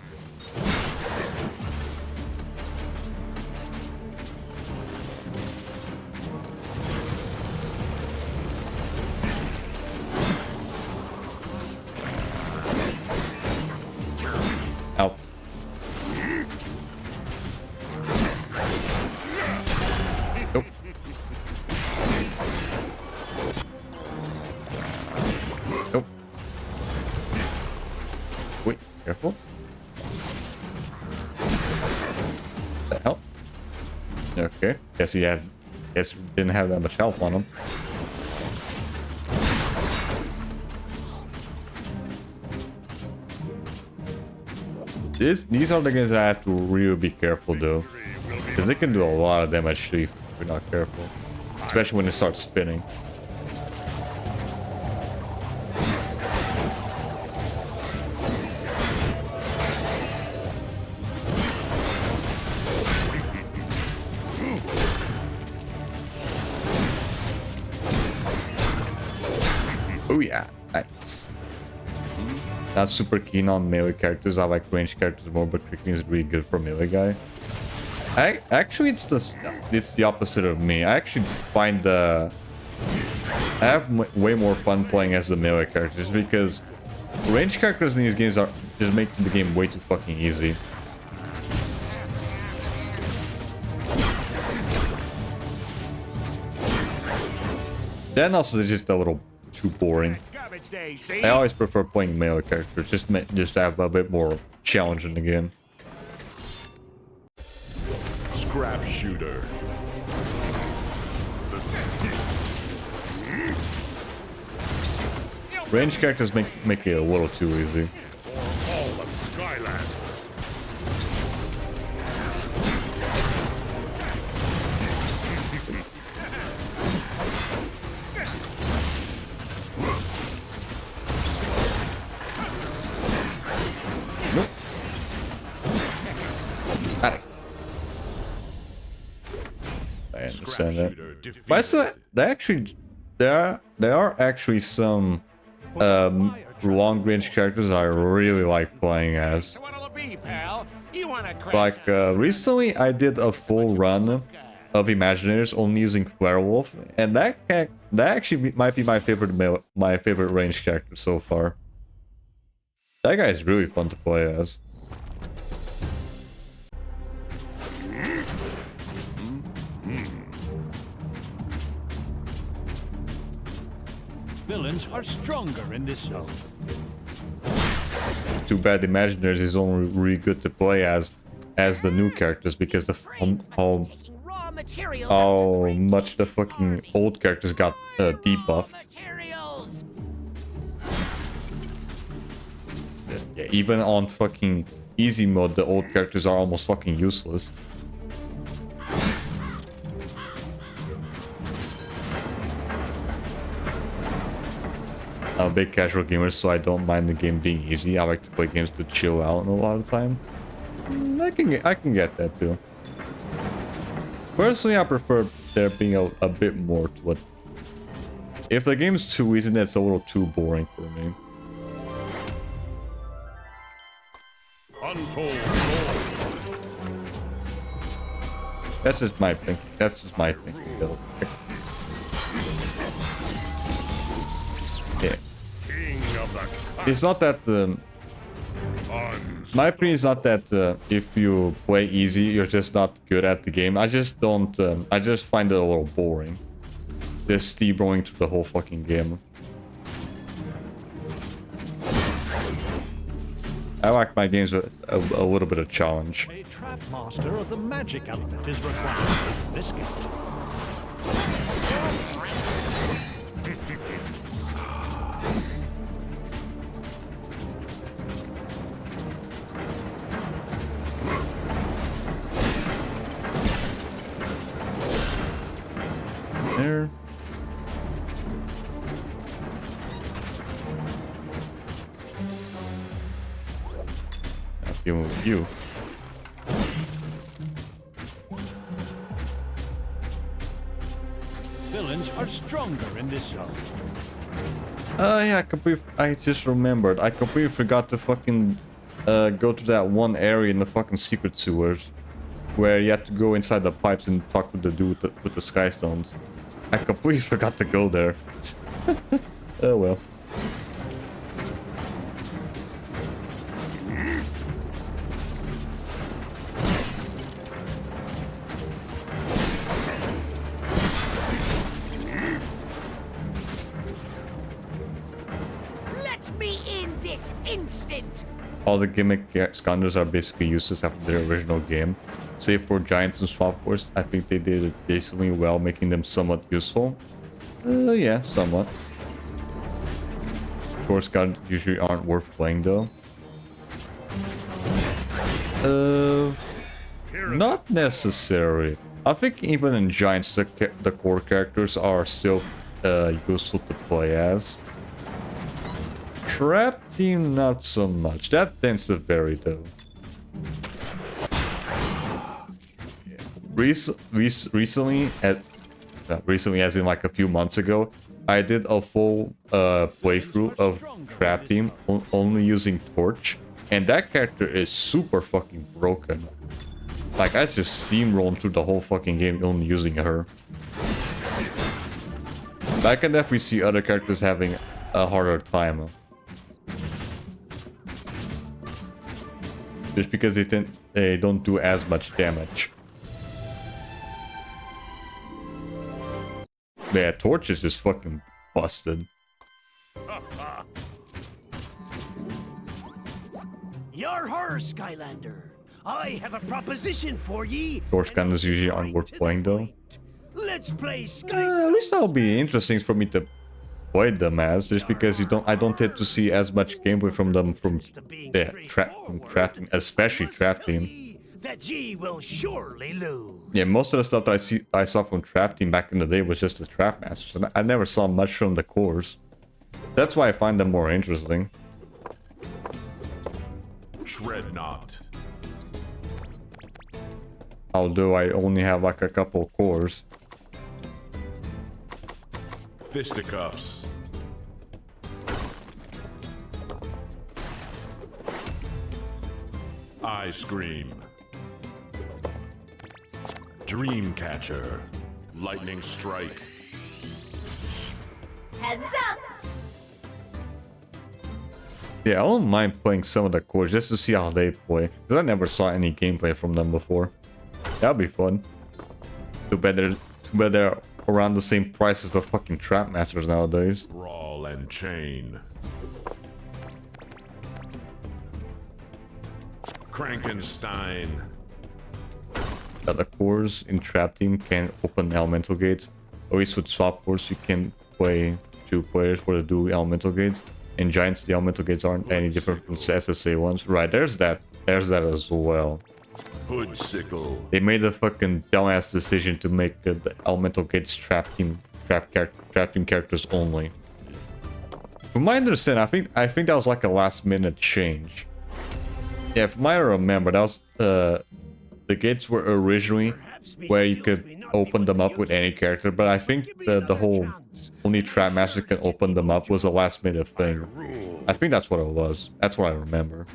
Out. Nope. Nope. Wait, careful. The hell? Okay. Guess he didn't have that much health on him. These are the guys that I have to really be careful though. Because they can do a lot of damage to you if you're not careful. Especially when they start spinning. Oh yeah, nice. Not super keen on melee characters. I like ranged characters more, but Krypt is really good for melee guy. Actually, it's the opposite of me. I actually find I have way more fun playing as the melee characters because ranged characters in these games are just making the game way too fucking easy. Then also they're just a little too boring. I always prefer playing melee characters, just to have a bit more challenge in the game. Scrap shooter. Range characters make it a little too easy. All of Skyland. Nope. Alright. I understand that. But I still, there are actually some long range characters I really like playing as. Like recently I did a full run of Imaginators only using Werewolf, and that actually might be my favorite range character so far. That guy is really fun to play as. Villains are stronger in this zone. Too bad Imaginators is only really good to play as the new characters because the how much the fucking old characters got debuffed. Yeah, even on fucking easy mode, the old characters are almost fucking useless. I'm a big casual gamer, so I don't mind the game being easy. I like to play games to chill out a lot of the time. I can get that too. Personally, I prefer there being a bit more to it. If the game's too easy, then it's a little too boring for me. Untold. That's just my thinking. That's just my thinking, Bill. Yeah. King of the It's not that. My opinion is not that if you play easy, you're just not good at the game. I just don't. I just find it a little boring. Just steamrolling through the whole fucking game. I like my games with a little bit of challenge. A trap master of the magic element is required for this gate. There. Not dealing with you. Villains are stronger in this zone. Yeah, I just remembered. I completely forgot to fucking go to that one area in the fucking secret sewers where you had to go inside the pipes and talk with the dude with the sky stones. I completely forgot to go there. Oh well. Let me in this instant! All the gimmick Skylanders are basically useless after their original game. Save for Giants and Swap Force, I think they did it decently well, making them somewhat useful. Yeah, somewhat. Of course, Skylanders usually aren't worth playing though. Not necessarily. I think even in Giants, the core characters are still useful to play as. Trap Team, not so much. That tends to vary though. Yeah. Recently, as in like a few months ago, I did a full playthrough of Trap Team only using Torch, and that character is super fucking broken. Like, I just steamrolled through the whole fucking game only using her. But I can definitely see other characters having a harder time. Just because they don't do as much damage. Yeah, Torch is just fucking busted. You're her, Skylander. I have a proposition for ye. Torch Skylanders usually aren't worth playing though. Let's play Sky. At least that'll be interesting for me to play them as, just because I don't tend to see as much gameplay from them from Trap Team, especially Trap Team. That ye will surely lose. Yeah, most of the stuff that I saw from Trap Team back in the day was just the Trap Masters, and I never saw much from the cores. That's why I find them more interesting. Shred not. Although I only have like a couple cores. Fisticuffs. I scream. Dreamcatcher. Lightning strike. Heads up! Yeah, I don't mind playing some of the cores just to see how they play, because I never saw any gameplay from them before. That'd be fun. Too bad they're around the same price as the fucking Trap Masters nowadays. Brawl and chain. Krankenstein. The cores in Trap Team can open elemental gates. At least with Swap Force you can play 2 players for the dual elemental gates. In Giants the elemental gates aren't any different from the SSA ones. Right, there's that as well. Hoodsicle. They made a fucking dumbass decision to make the elemental gates Trap Team characters only. From my understanding, I think that was like a last minute change. Yeah, from what I remember, that was the gates were originally where you could open them up with any character, but I think the whole only Trap Master can open them up was a last minute thing. I think that's what it was. That's what I remember.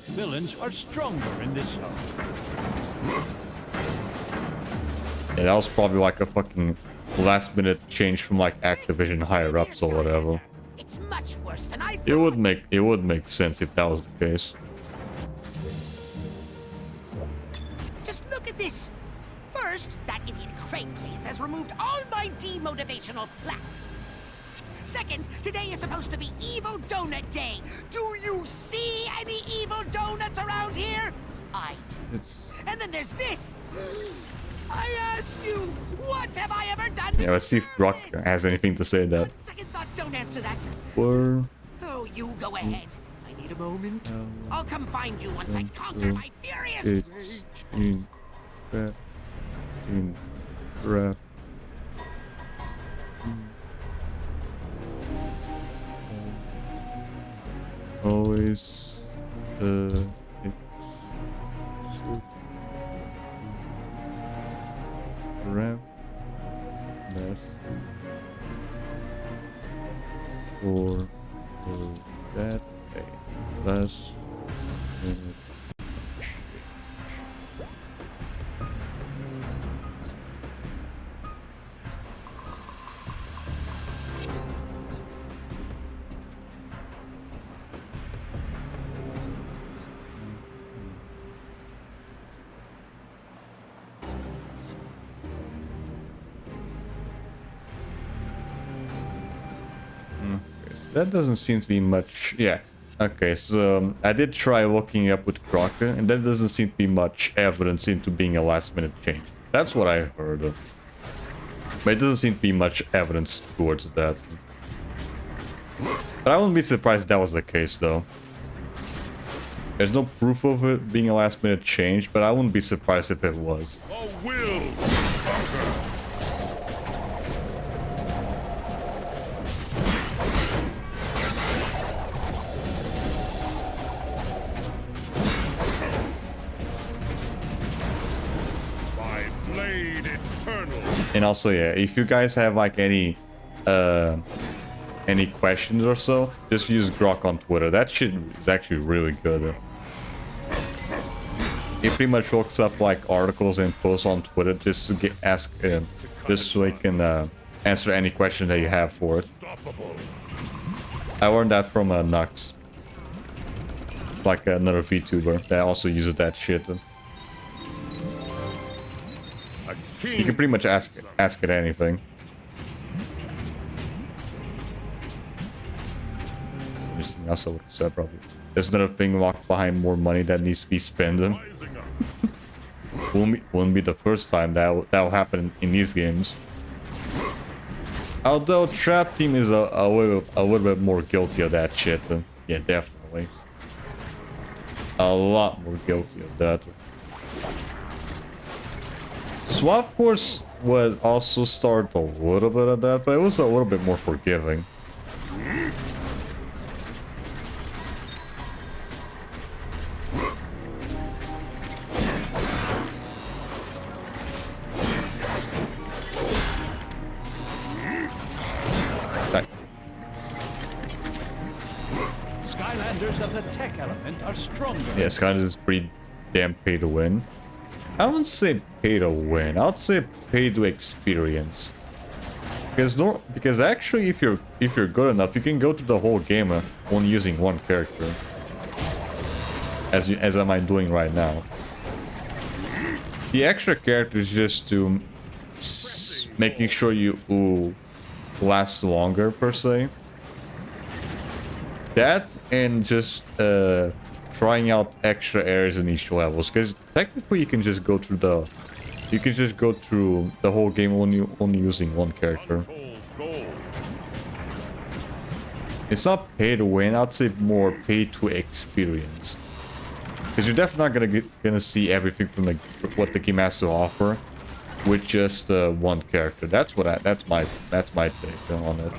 Villains are stronger in this zone. Yeah, that was probably like a fucking last minute change from like Activision higher ups or whatever. It's much worse than I thought. It would make sense if that was the case. Just look at this. First, that idiot Krypt case has removed all my demotivational plaques. Second, today is supposed to be Evil Donut Day. Do you see any evil donuts around here? I do. And then there's this. I ask you, what have I ever done? Yeah, let's see if Brock has anything to say that. Second thought, don't answer that. Or... Oh, you go ahead. I need a moment. I'll come find you once I conquer my furious rage. Always ramp mess for that day. Last minute. That doesn't seem to be much. Yeah. Okay, so I did try looking up with Crocker, and there doesn't seem to be much evidence into being a last-minute change. That's what I heard. But it doesn't seem to be much evidence towards that. But I wouldn't be surprised if that was the case, though. There's no proof of it being a last-minute change, but I wouldn't be surprised if it was. A will conquer. And also, yeah, if you guys have like any questions or so, just use Grok on Twitter. That shit is actually really good. He pretty much looks up like articles and posts on Twitter just to ask him, just so he can answer any question that you have for it. I learned that from Nux, like another VTuber that also uses that shit. You can pretty much ask it anything. Anything else I would have said probably. There's another thing locked behind more money that needs to be spent. Won't be the first time that will happen in these games. Although Trap Team is a little bit more guilty of that shit. Yeah, definitely. A lot more guilty of that. Swap Force would also start a little bit of that, but it was a little bit more forgiving. Skylanders of the tech element are stronger. Yeah, Skylanders is pretty damn pay to win. I wouldn't say pay to win. I would say pay to experience. Because actually, if you're good enough, you can go through the whole game only using one character, as am I doing right now. The extra character is just to making sure you last longer per se. That and just trying out extra areas in each levels, because technically you can just go through the whole game only using one character. It's not pay to win, I'd say more pay to experience, because you're definitely not gonna see everything from what the game has to offer with just one character. That's my take on it.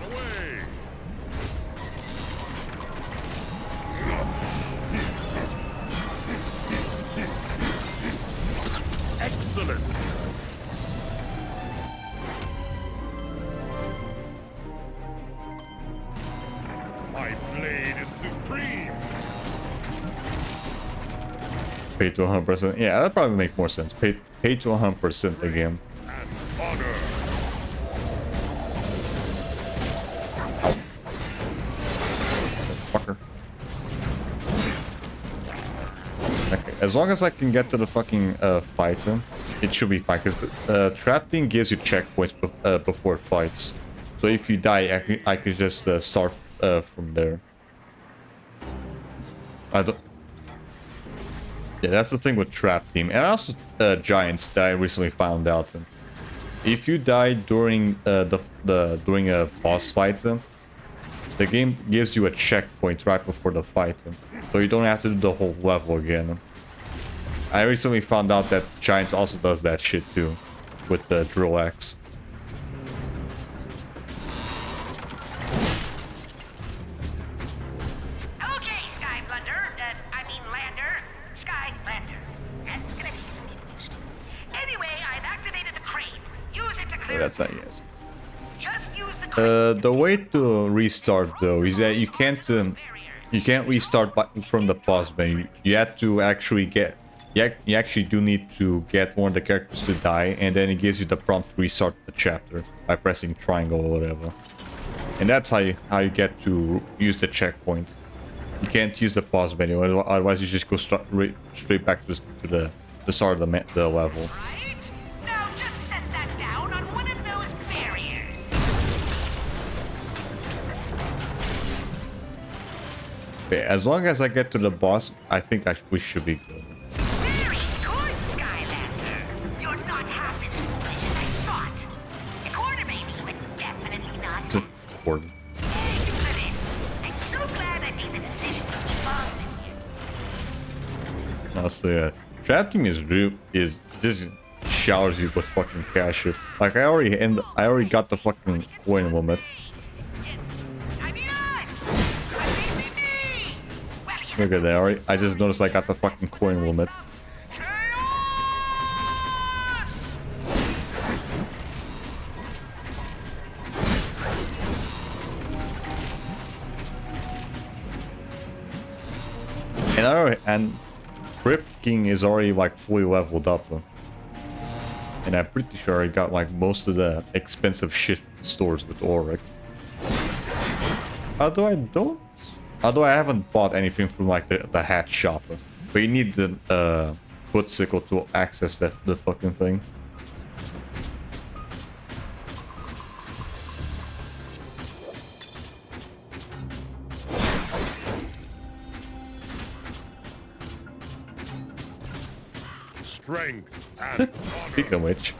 My blade is supreme. Pay to 100%. Yeah, that probably make more sense. Pay to 100% again. And honor. Fucker. Okay, as long as I can get to the fucking fight, it should be fine. Because trap thing gives you checkpoints before fights. So if you die, I could just start from there. I don't. Yeah, that's the thing with trap team, and also giants that I recently found out. If you die during during a boss fight, the game gives you a checkpoint right before the fight, so you don't have to do the whole level again. I recently found out that giants also does that shit too, with the drill axe. That's not yes. The way to restart though is that you can't restart from the pause menu. You have to actually get you actually do need to get one of the characters to die, and then it gives you the prompt to restart the chapter by pressing triangle or whatever. And that's how you get to use the checkpoint. You can't use the pause menu, otherwise you just go straight back to the start of the level. As long as I get to the boss, I think we should be good. Very good, Skylander. You're not half as foolish as I thought. A quarter maybe, but definitely not. It's a quarter. Excellent. I'm so glad I made the decision to keep bombs in here. Honestly, trap team is just showers you with fucking cash. Like I already got the fucking coin limit. Look at that, I just noticed I got the fucking coin limit. And Krypt King is already like fully leveled up. And I'm pretty sure I got like most of the expensive shit stores with Auric. Although I haven't bought anything from like the hat shop, but you need the foot sickle to access the fucking thing. Strength and Speaking of which.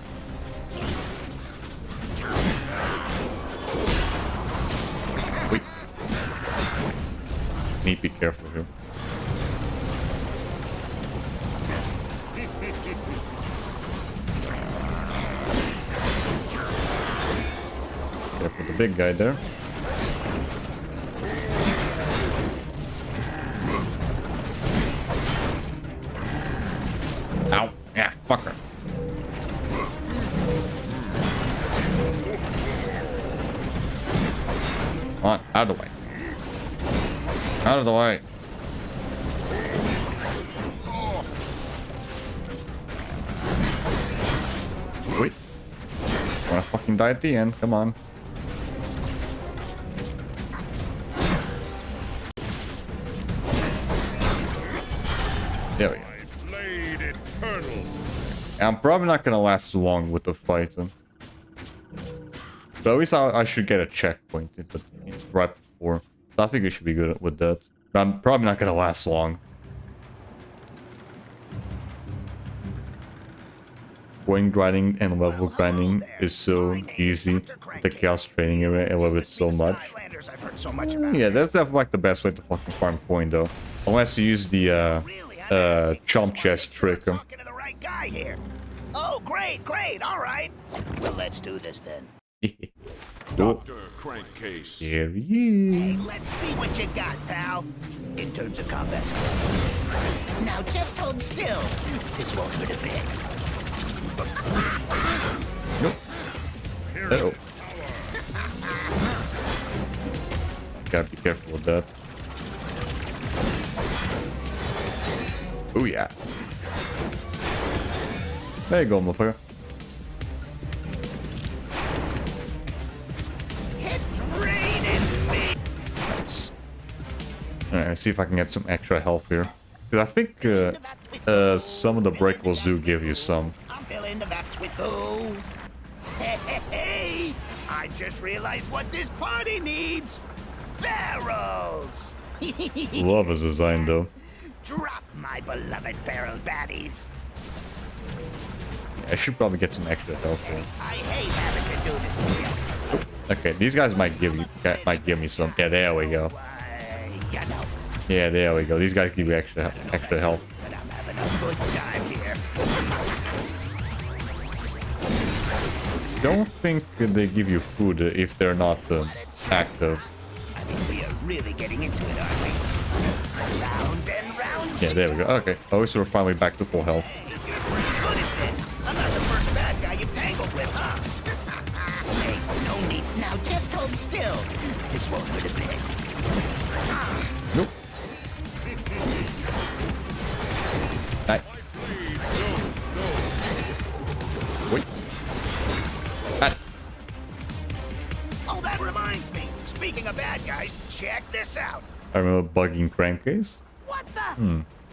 Wait. Need to be careful here. Careful the big guy there. Ow. Yeah, fucker. Come on, out of the way. Out of the way. Wait. Wanna fucking die at the end? Come on. There we go. I'm probably not gonna last long with the fight. But at least I should get a checkpoint right before. So I think we should be good with that. But I'm probably not gonna last long. Coin grinding and level grinding is so easy. The chaos training area, I love it so much. Yeah, that's definitely like the best way to fucking farm coin though. Unless you use the chomp chest trick. Oh, great, all right. Well, let's do this then. Dr. Crankcase. Here he is. Let's see what you got, pal. In terms of combat skills. Now just hold still. This won't hurt a bit. Nope. Uh-oh. Gotta be careful with that. Oh yeah. There you go, motherfucker. It's raining me. Nice. Alright, let's see if I can get some extra health here. Because I think some of the breakables do give you some. I'll fill in the vats with goo. Hey, I just realized what this party needs. Barrels. Love his design though. Drop my beloved barrel baddies. I should probably get some extra health here. I hate having to do this to you. Okay, these guys might give me some. Yeah, there we go. You know, Yeah, there we go. These guys give you extra health. but I'm having a good time here. Don't think they give you food if they're not active. I mean, we are really getting into it, aren't we? Round and round. Yeah, there we go. Okay. Oh, so we're finally back to full health. You're pretty good at this. I'm not the first bad guy you've tangled with, huh? Hey, no need. Now just hold still. This won't hurt a bit. Nope. Nice. Wait. Oh, that reminds me. Speaking of bad guys, check this out. I remember bugging Crankcase. What the?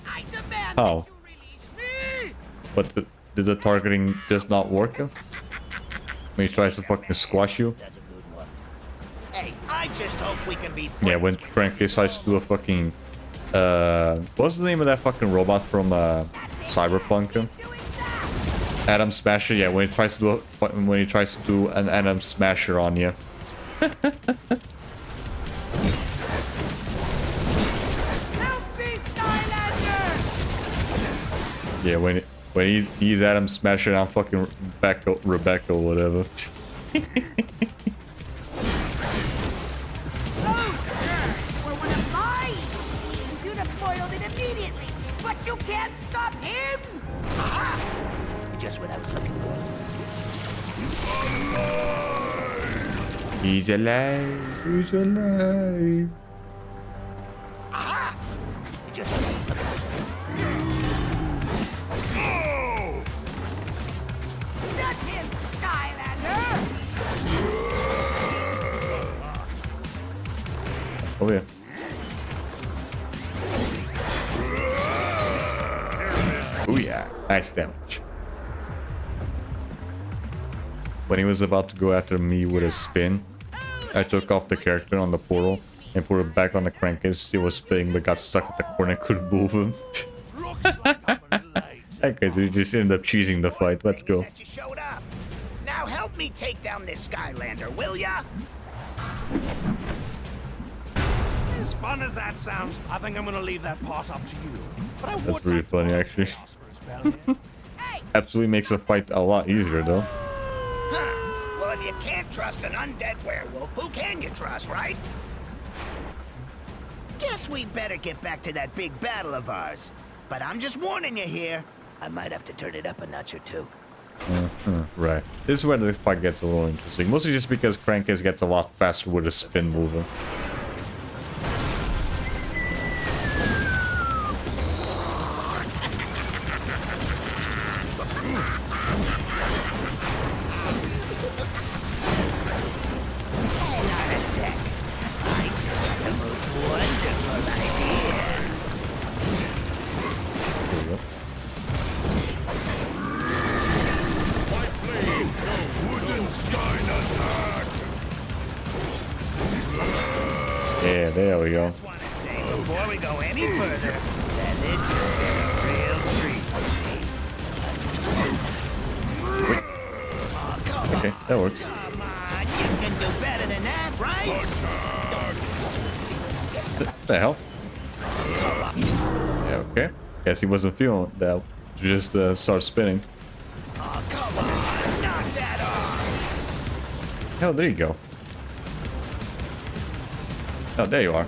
I demand How? that you release me! But did the targeting just not work? When he tries to fucking squash you? That's a good one. Hey, I just hope we can be friends. Yeah, when Crankcase tries to do a fucking... what's the name of that fucking robot from Cyberpunk? Atom Smasher. Yeah, when he tries to do an Atom Smasher on you. Help me, Skylanders! Yeah, when he's Atom Smasher, I'm fucking Rebecca or whatever. We're one of mine! You'd have foiled it immediately, but you can't stop him! Aha! Just what I was looking for. He's alive. He's alive. Aha! Just what I was looking for. Not him, Skylander! Oh yeah. Oh yeah. Nice damage. When he was about to go after me with a spin, I took off the character on the portal and put it back on the crankcase. He was spinning but got stuck at the corner and couldn't move him. Okay, so he just ended up choosing the fight. Let's go. That you showed up. Now help me take down this Skylander, will ya? As fun as that sounds, I think I'm gonna leave that part up to you. But I That's would really like to funny, borrow actually. your house for a spell here. Absolutely makes the fight a lot easier, though. Huh. Well, if you can't trust an undead werewolf, who can you trust, right? Guess we'd better get back to that big battle of ours. But I'm just warning you here. I might have to turn it up a notch or two. Right. This is where the fight gets a little interesting. Mostly just because Crankcase gets a lot faster with a spin mover. Hang on a sec. I just got the most wonderful idea. There we go. Yeah, there we go. Just want to say before we go any further that this has been a real treat for me. Oh, come Okay, that works. on, you can do better than that, right? The hell? Yeah, okay. Guess he wasn't feeling that. Just start spinning. Oh, come on, knock that off. Hell, there you go. Oh, there you are.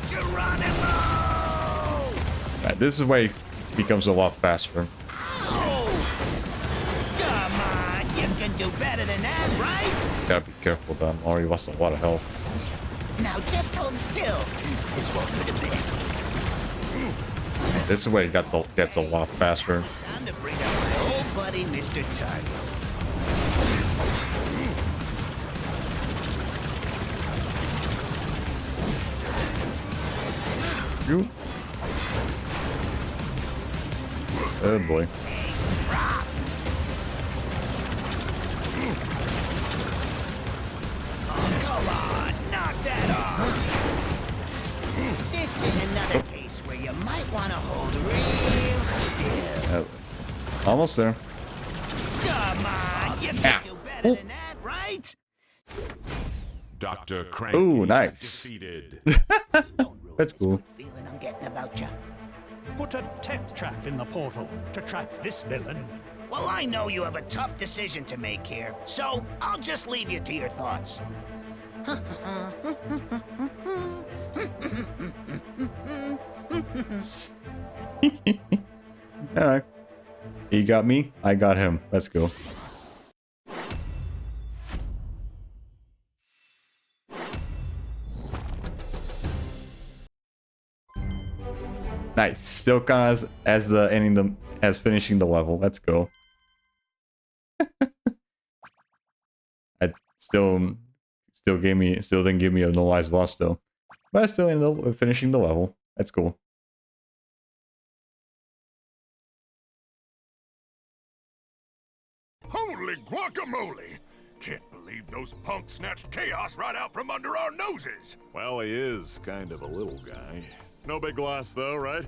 Geronimo! Right, this is where he becomes a lot faster. Oh! Come on, you can do better than that, right? Gotta be careful, though. Already lost a lot of health. Now just hold still. This won't hurt a bit. This is where it gets a lot faster. Time to bring out my old buddy, Mr. Target. You. Oh boy. Come on, knock that off. This is another case where you might want to hold real still. Oh. Almost there. Come on, you can do better than that, right? Dr. Cranky Ooh, nice. defeated. That's cool. Feeling I'm getting about you. Put a tech trap in the portal to trap this villain. Well, I know you have a tough decision to make here, so I'll just leave you to your thoughts. Alright. He got me, I got him. Let's go. Nice. Still counts as ending the as finishing the level. Let's go. I still didn't give me a no lies boss though. But I still ended up with finishing the level. That's cool. Holy guacamole! Can't believe those punks snatched Chaos right out from under our noses! Well, he is kind of a little guy. No big loss though, right?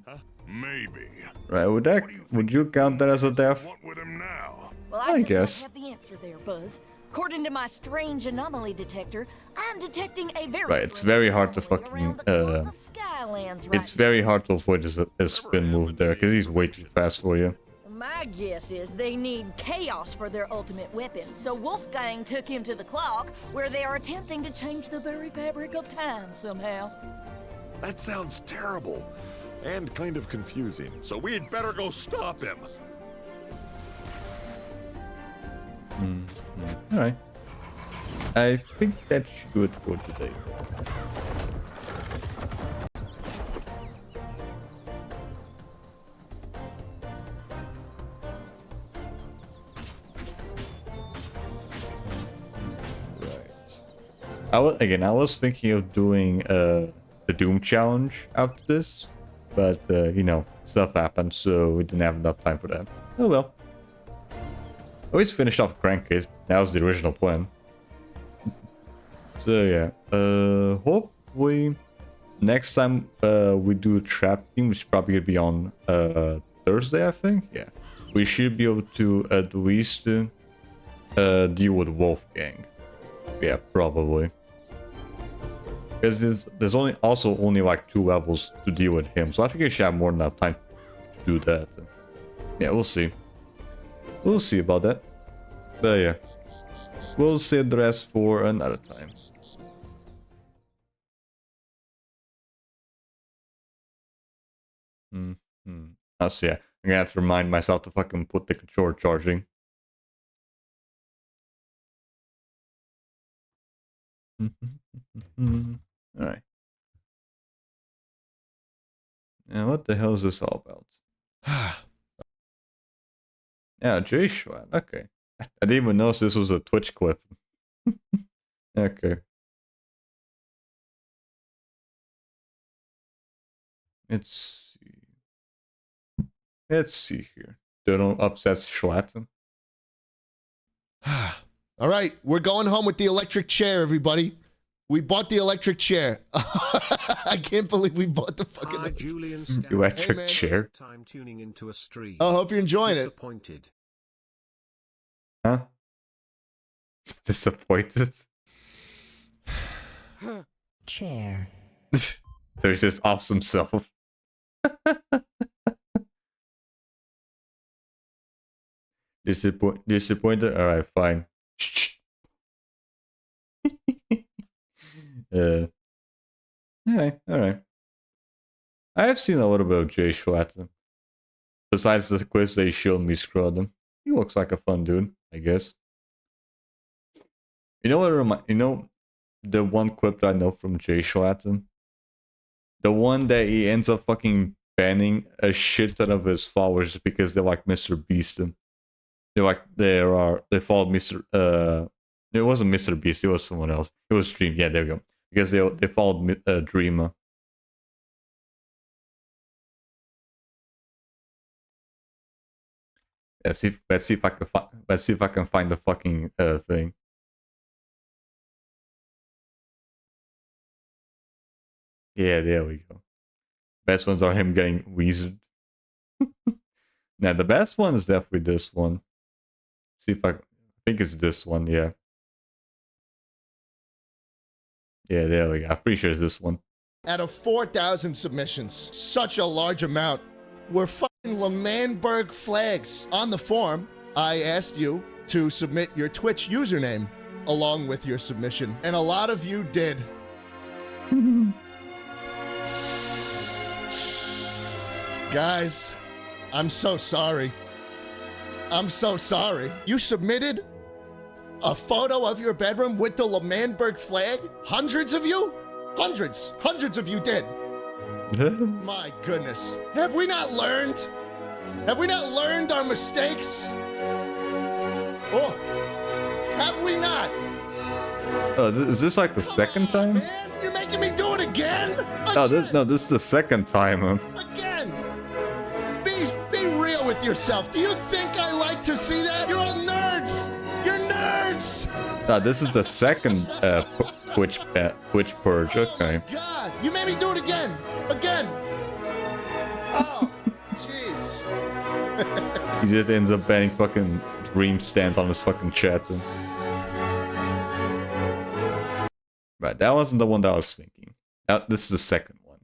Huh? Maybe. Right, would you count that as a death? What with him now? Well, I just guess. don't have the answer there, Buzz. According to my strange anomaly detector, I'm detecting a very Right, it's strange very hard to anomaly fucking around the core of Skylands right it's very hard to avoid a spin move there because he's way too fast for you. My guess is they need Chaos for their ultimate weapon, so Wolfgang took him to the clock, where they are attempting to change the very fabric of time somehow. That sounds terrible. And kind of confusing. So we'd better go stop him. Alright. I think that should for today. Right. I was thinking of doing the Doom challenge after this, but you know, stuff happened, so we didn't have enough time for that. Oh well. Always finished off Crankcase. That was the original plan. So yeah, hopefully next time we do Trap Team, which is probably gonna be on Thursday, I think. Yeah, we should be able to at least deal with Wolfgang. Yeah, probably. Because there's only like 2 levels to deal with him, so I think I should have more than enough time to do that. Yeah, we'll see. We'll see about that. But yeah, we'll save the rest for another time. So yeah, I'm gonna have to remind myself to fucking put the controller charging. Alright. Now what the hell is this all about? Yeah, Jay Schwan. Okay. I didn't even notice this was a Twitch clip. Okay. Let's see. Let's see here. Don't upset Schlatten. All right, we're going home with the electric chair, everybody. We bought the electric chair. I can't believe we bought the fucking electric chair. Time tuning into a stream. I hope you're enjoying Disappointed. Huh? Disappointed? Chair. There's just off himself. Disappointed? Alright, fine. Alright. I have seen a little bit of Jay Schlatten. Besides the clips they showed me scroll them. He looks like a fun dude, I guess. You know what the one clip that I know from Jay Schlatten. The one that he ends up fucking banning a shit ton of his followers because they like Mr. Beast. They followed Mr. It wasn't Mr. Beast, it was someone else. It was Dream, yeah, there we go. Because they followed Dreamer. Let's see if I can find the fucking thing. Yeah, there we go. Best ones are him getting weasered. Now the best one is definitely this one. See if I think it's this one, yeah. Yeah, there we go. I'm pretty sure it's this one. Out of 4,000 submissions, such a large amount, were fucking L'Manberg flags. On the form, I asked you to submit your Twitch username along with your submission, and a lot of you did. Guys, I'm so sorry. I'm so sorry. You submitted a photo of your bedroom with the L'Manberg flag? Hundreds of you? Hundreds of you did. My goodness. Have we not learned? Have we not learned our mistakes? Oh, have we not? Is this like the second time? Man, you're making me do it again? No, this is the second time. Again. Be real with yourself. Do you think I like to see that? You're all nerds. You're nerds. No, this is the second Twitch purge. Okay. Oh God, you made me do it again. Again. Oh, jeez. He just ends up banning fucking Dream Stand on his fucking chat. Right, that wasn't the one that I was thinking. This is the second one.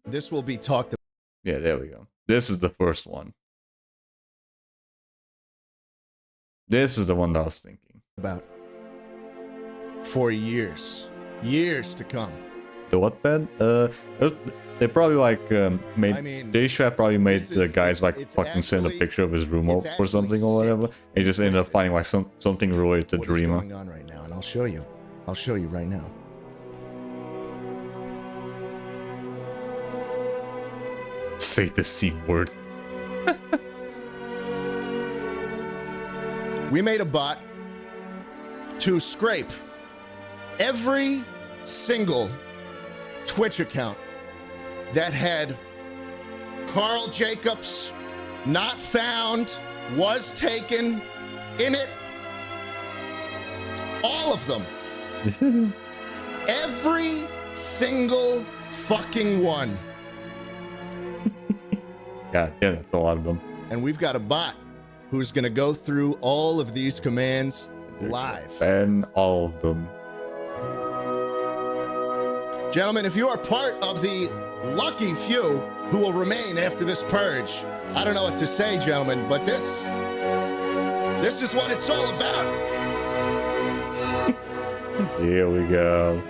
This will be talked about. Yeah, there we go. This is the first one. This is the one that I was thinking about for years to come. The what bed? They probably like made. I mean, J-Strap probably made the guys like fucking send a picture of his room or something or whatever. And just ended up finding like something related to Dreamer. What's going on right now? And I'll show you. I'll show you right now. Say the C word. We made a bot to scrape every single Twitch account that had Carl Jacobs not found, was taken in it. All of them. Every single fucking one. God, yeah, that's a lot of them. And we've got a bot who's going to go through all of these commands live. And all of them. Gentlemen, if you are part of the lucky few who will remain after this purge, I don't know what to say, gentlemen, but this is what it's all about. Here we go.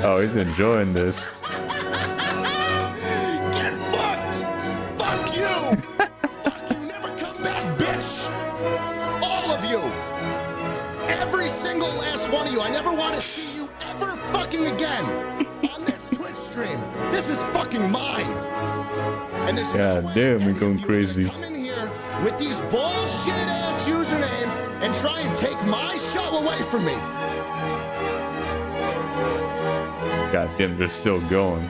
Oh, he's enjoying this. Get fucked! Fuck you! Fuck you! Never come back, bitch! All of you! Every single last one of you! I never want to see you ever fucking again on this Twitch stream. This is fucking mine. And there's God damn, we're going crazy. Come in here with these bullshit ass usernames and try and take my show away from me. God damn, they're still going.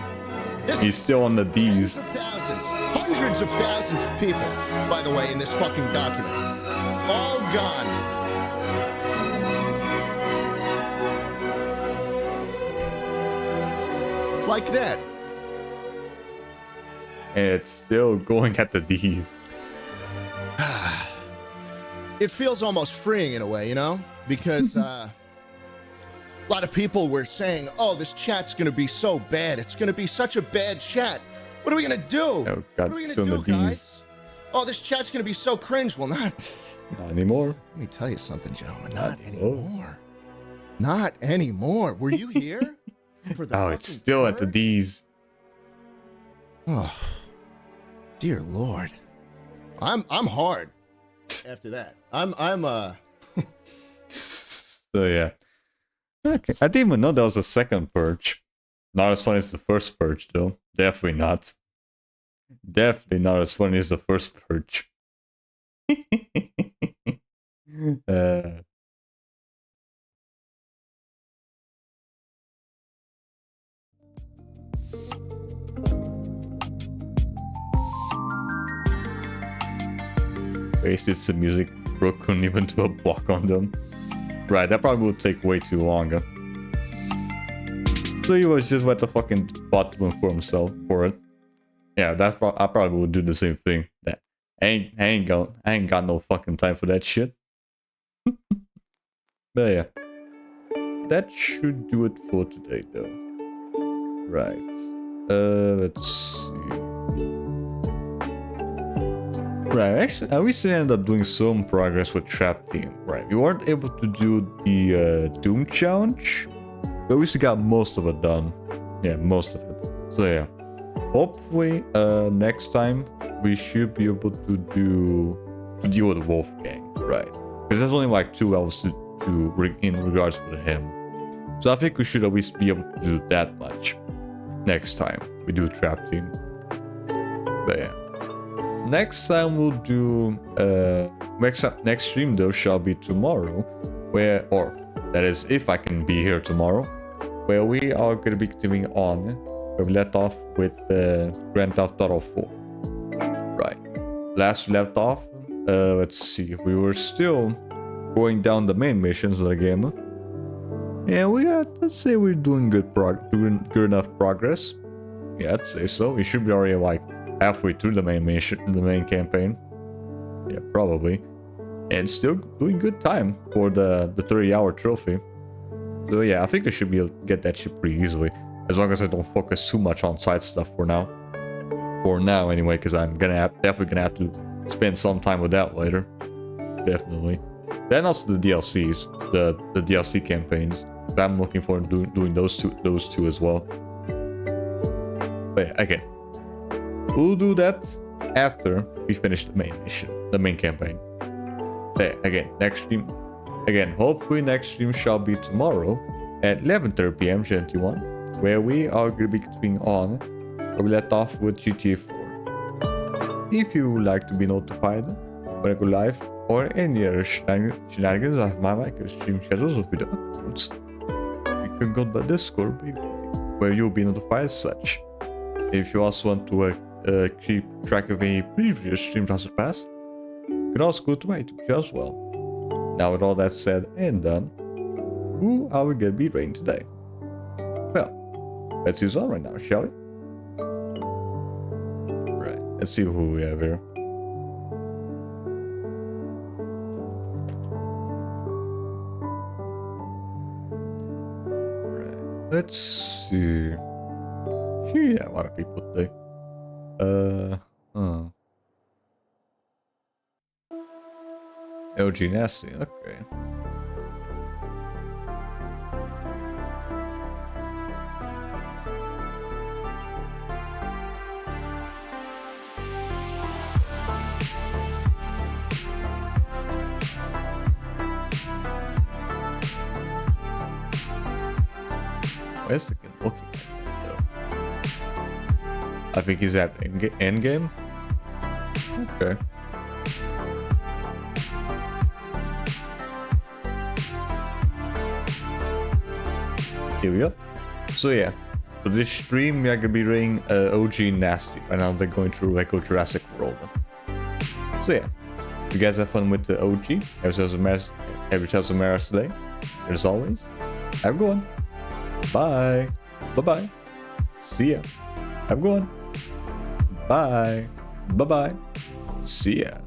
He's still on the D's. Hundreds of thousands of people, by the way, in this fucking document. All gone. Like that. And it's still going at the D's. It feels almost freeing in a way, you know? Because, a lot of people were saying, oh, this chat's going to be so bad. It's going to be such a bad chat. What are we going to do? Oh, God, what are we going to do, guys? Oh, this chat's going to be so cringe. Well, not anymore. Let me tell you something, gentlemen. Not anymore. Not anymore. Were you here? Oh, it's still at the D's. Oh, dear Lord. I'm hard after that. So yeah. Okay. I didn't even know there was a second purge. Not as funny as the first purge though. Definitely not. Definitely not as funny as the first purge. Wasted some music, bro couldn't even do a block on them. Right, that probably would take way too long. So he was just what the fucking bot doing for himself for it. Yeah, I probably would do the same thing. That I ain't got no fucking time for that shit. But yeah, that should do it for today though. Right. Let's see. Right, actually, I wish I ended up doing some progress with Trap Team. Right, we weren't able to do the Doom Challenge, but we still got most of it done. Yeah, most of it. So yeah, hopefully next time we should be able to deal with Wolfgang. Right, because there's only like 2 levels to in regards to him. So I think we should at least be able to do that much next time we do Trap Team. But yeah. Next time we'll do next stream though shall be tomorrow, or that is if I can be here tomorrow, where we are gonna be continuing on where we left off with Grand Theft Auto 4. Right. Last we left off, let's see, we were still going down the main missions of the game. And we are, let's say we're doing good enough progress. Yeah, I'd say so. We should be already like halfway through the main mission, the main campaign. Yeah, probably. And still doing good time for the 30-hour trophy. So yeah, I think I should be able to get that shit pretty easily. As long as I don't focus too much on side stuff for now. For now anyway, because I'm definitely gonna have to spend some time with that later. Definitely. Then also the DLCs, the DLC campaigns. I'm looking forward to doing those two as well. But yeah, again, we'll do that after we finish the main mission, the main campaign. But again, next stream, hopefully next stream shall be tomorrow at 11:30 PM GMT 1, where we are going to be continuing on where we left off with GTA 4. If you would like to be notified when I go live or any other shenanigans of my mic or stream schedules or video uploads, you can go to the Discord where you'll be notified as such. If you also want to keep track of any previous stream transfer pass, you can also go to my YouTube channel as well. Now with all that said and done, who are we gonna be rating today? Well, let's use on right now, shall we? Right, let's see who we have here. Right, let's see. Yeah, a lot of people today. LG Nasty, okay. Where's the game looking like that, though? I think he's at end game. Okay. Here we go. So yeah, for this stream we are gonna be rating OG Nasty. Right now they're going through Echo Jurassic World. So yeah, if you guys have fun with the OG. Have yourselves a merry today. And as always, have a good one. Bye. Bye bye. See ya. Have a good one. Bye. Bye bye. See ya.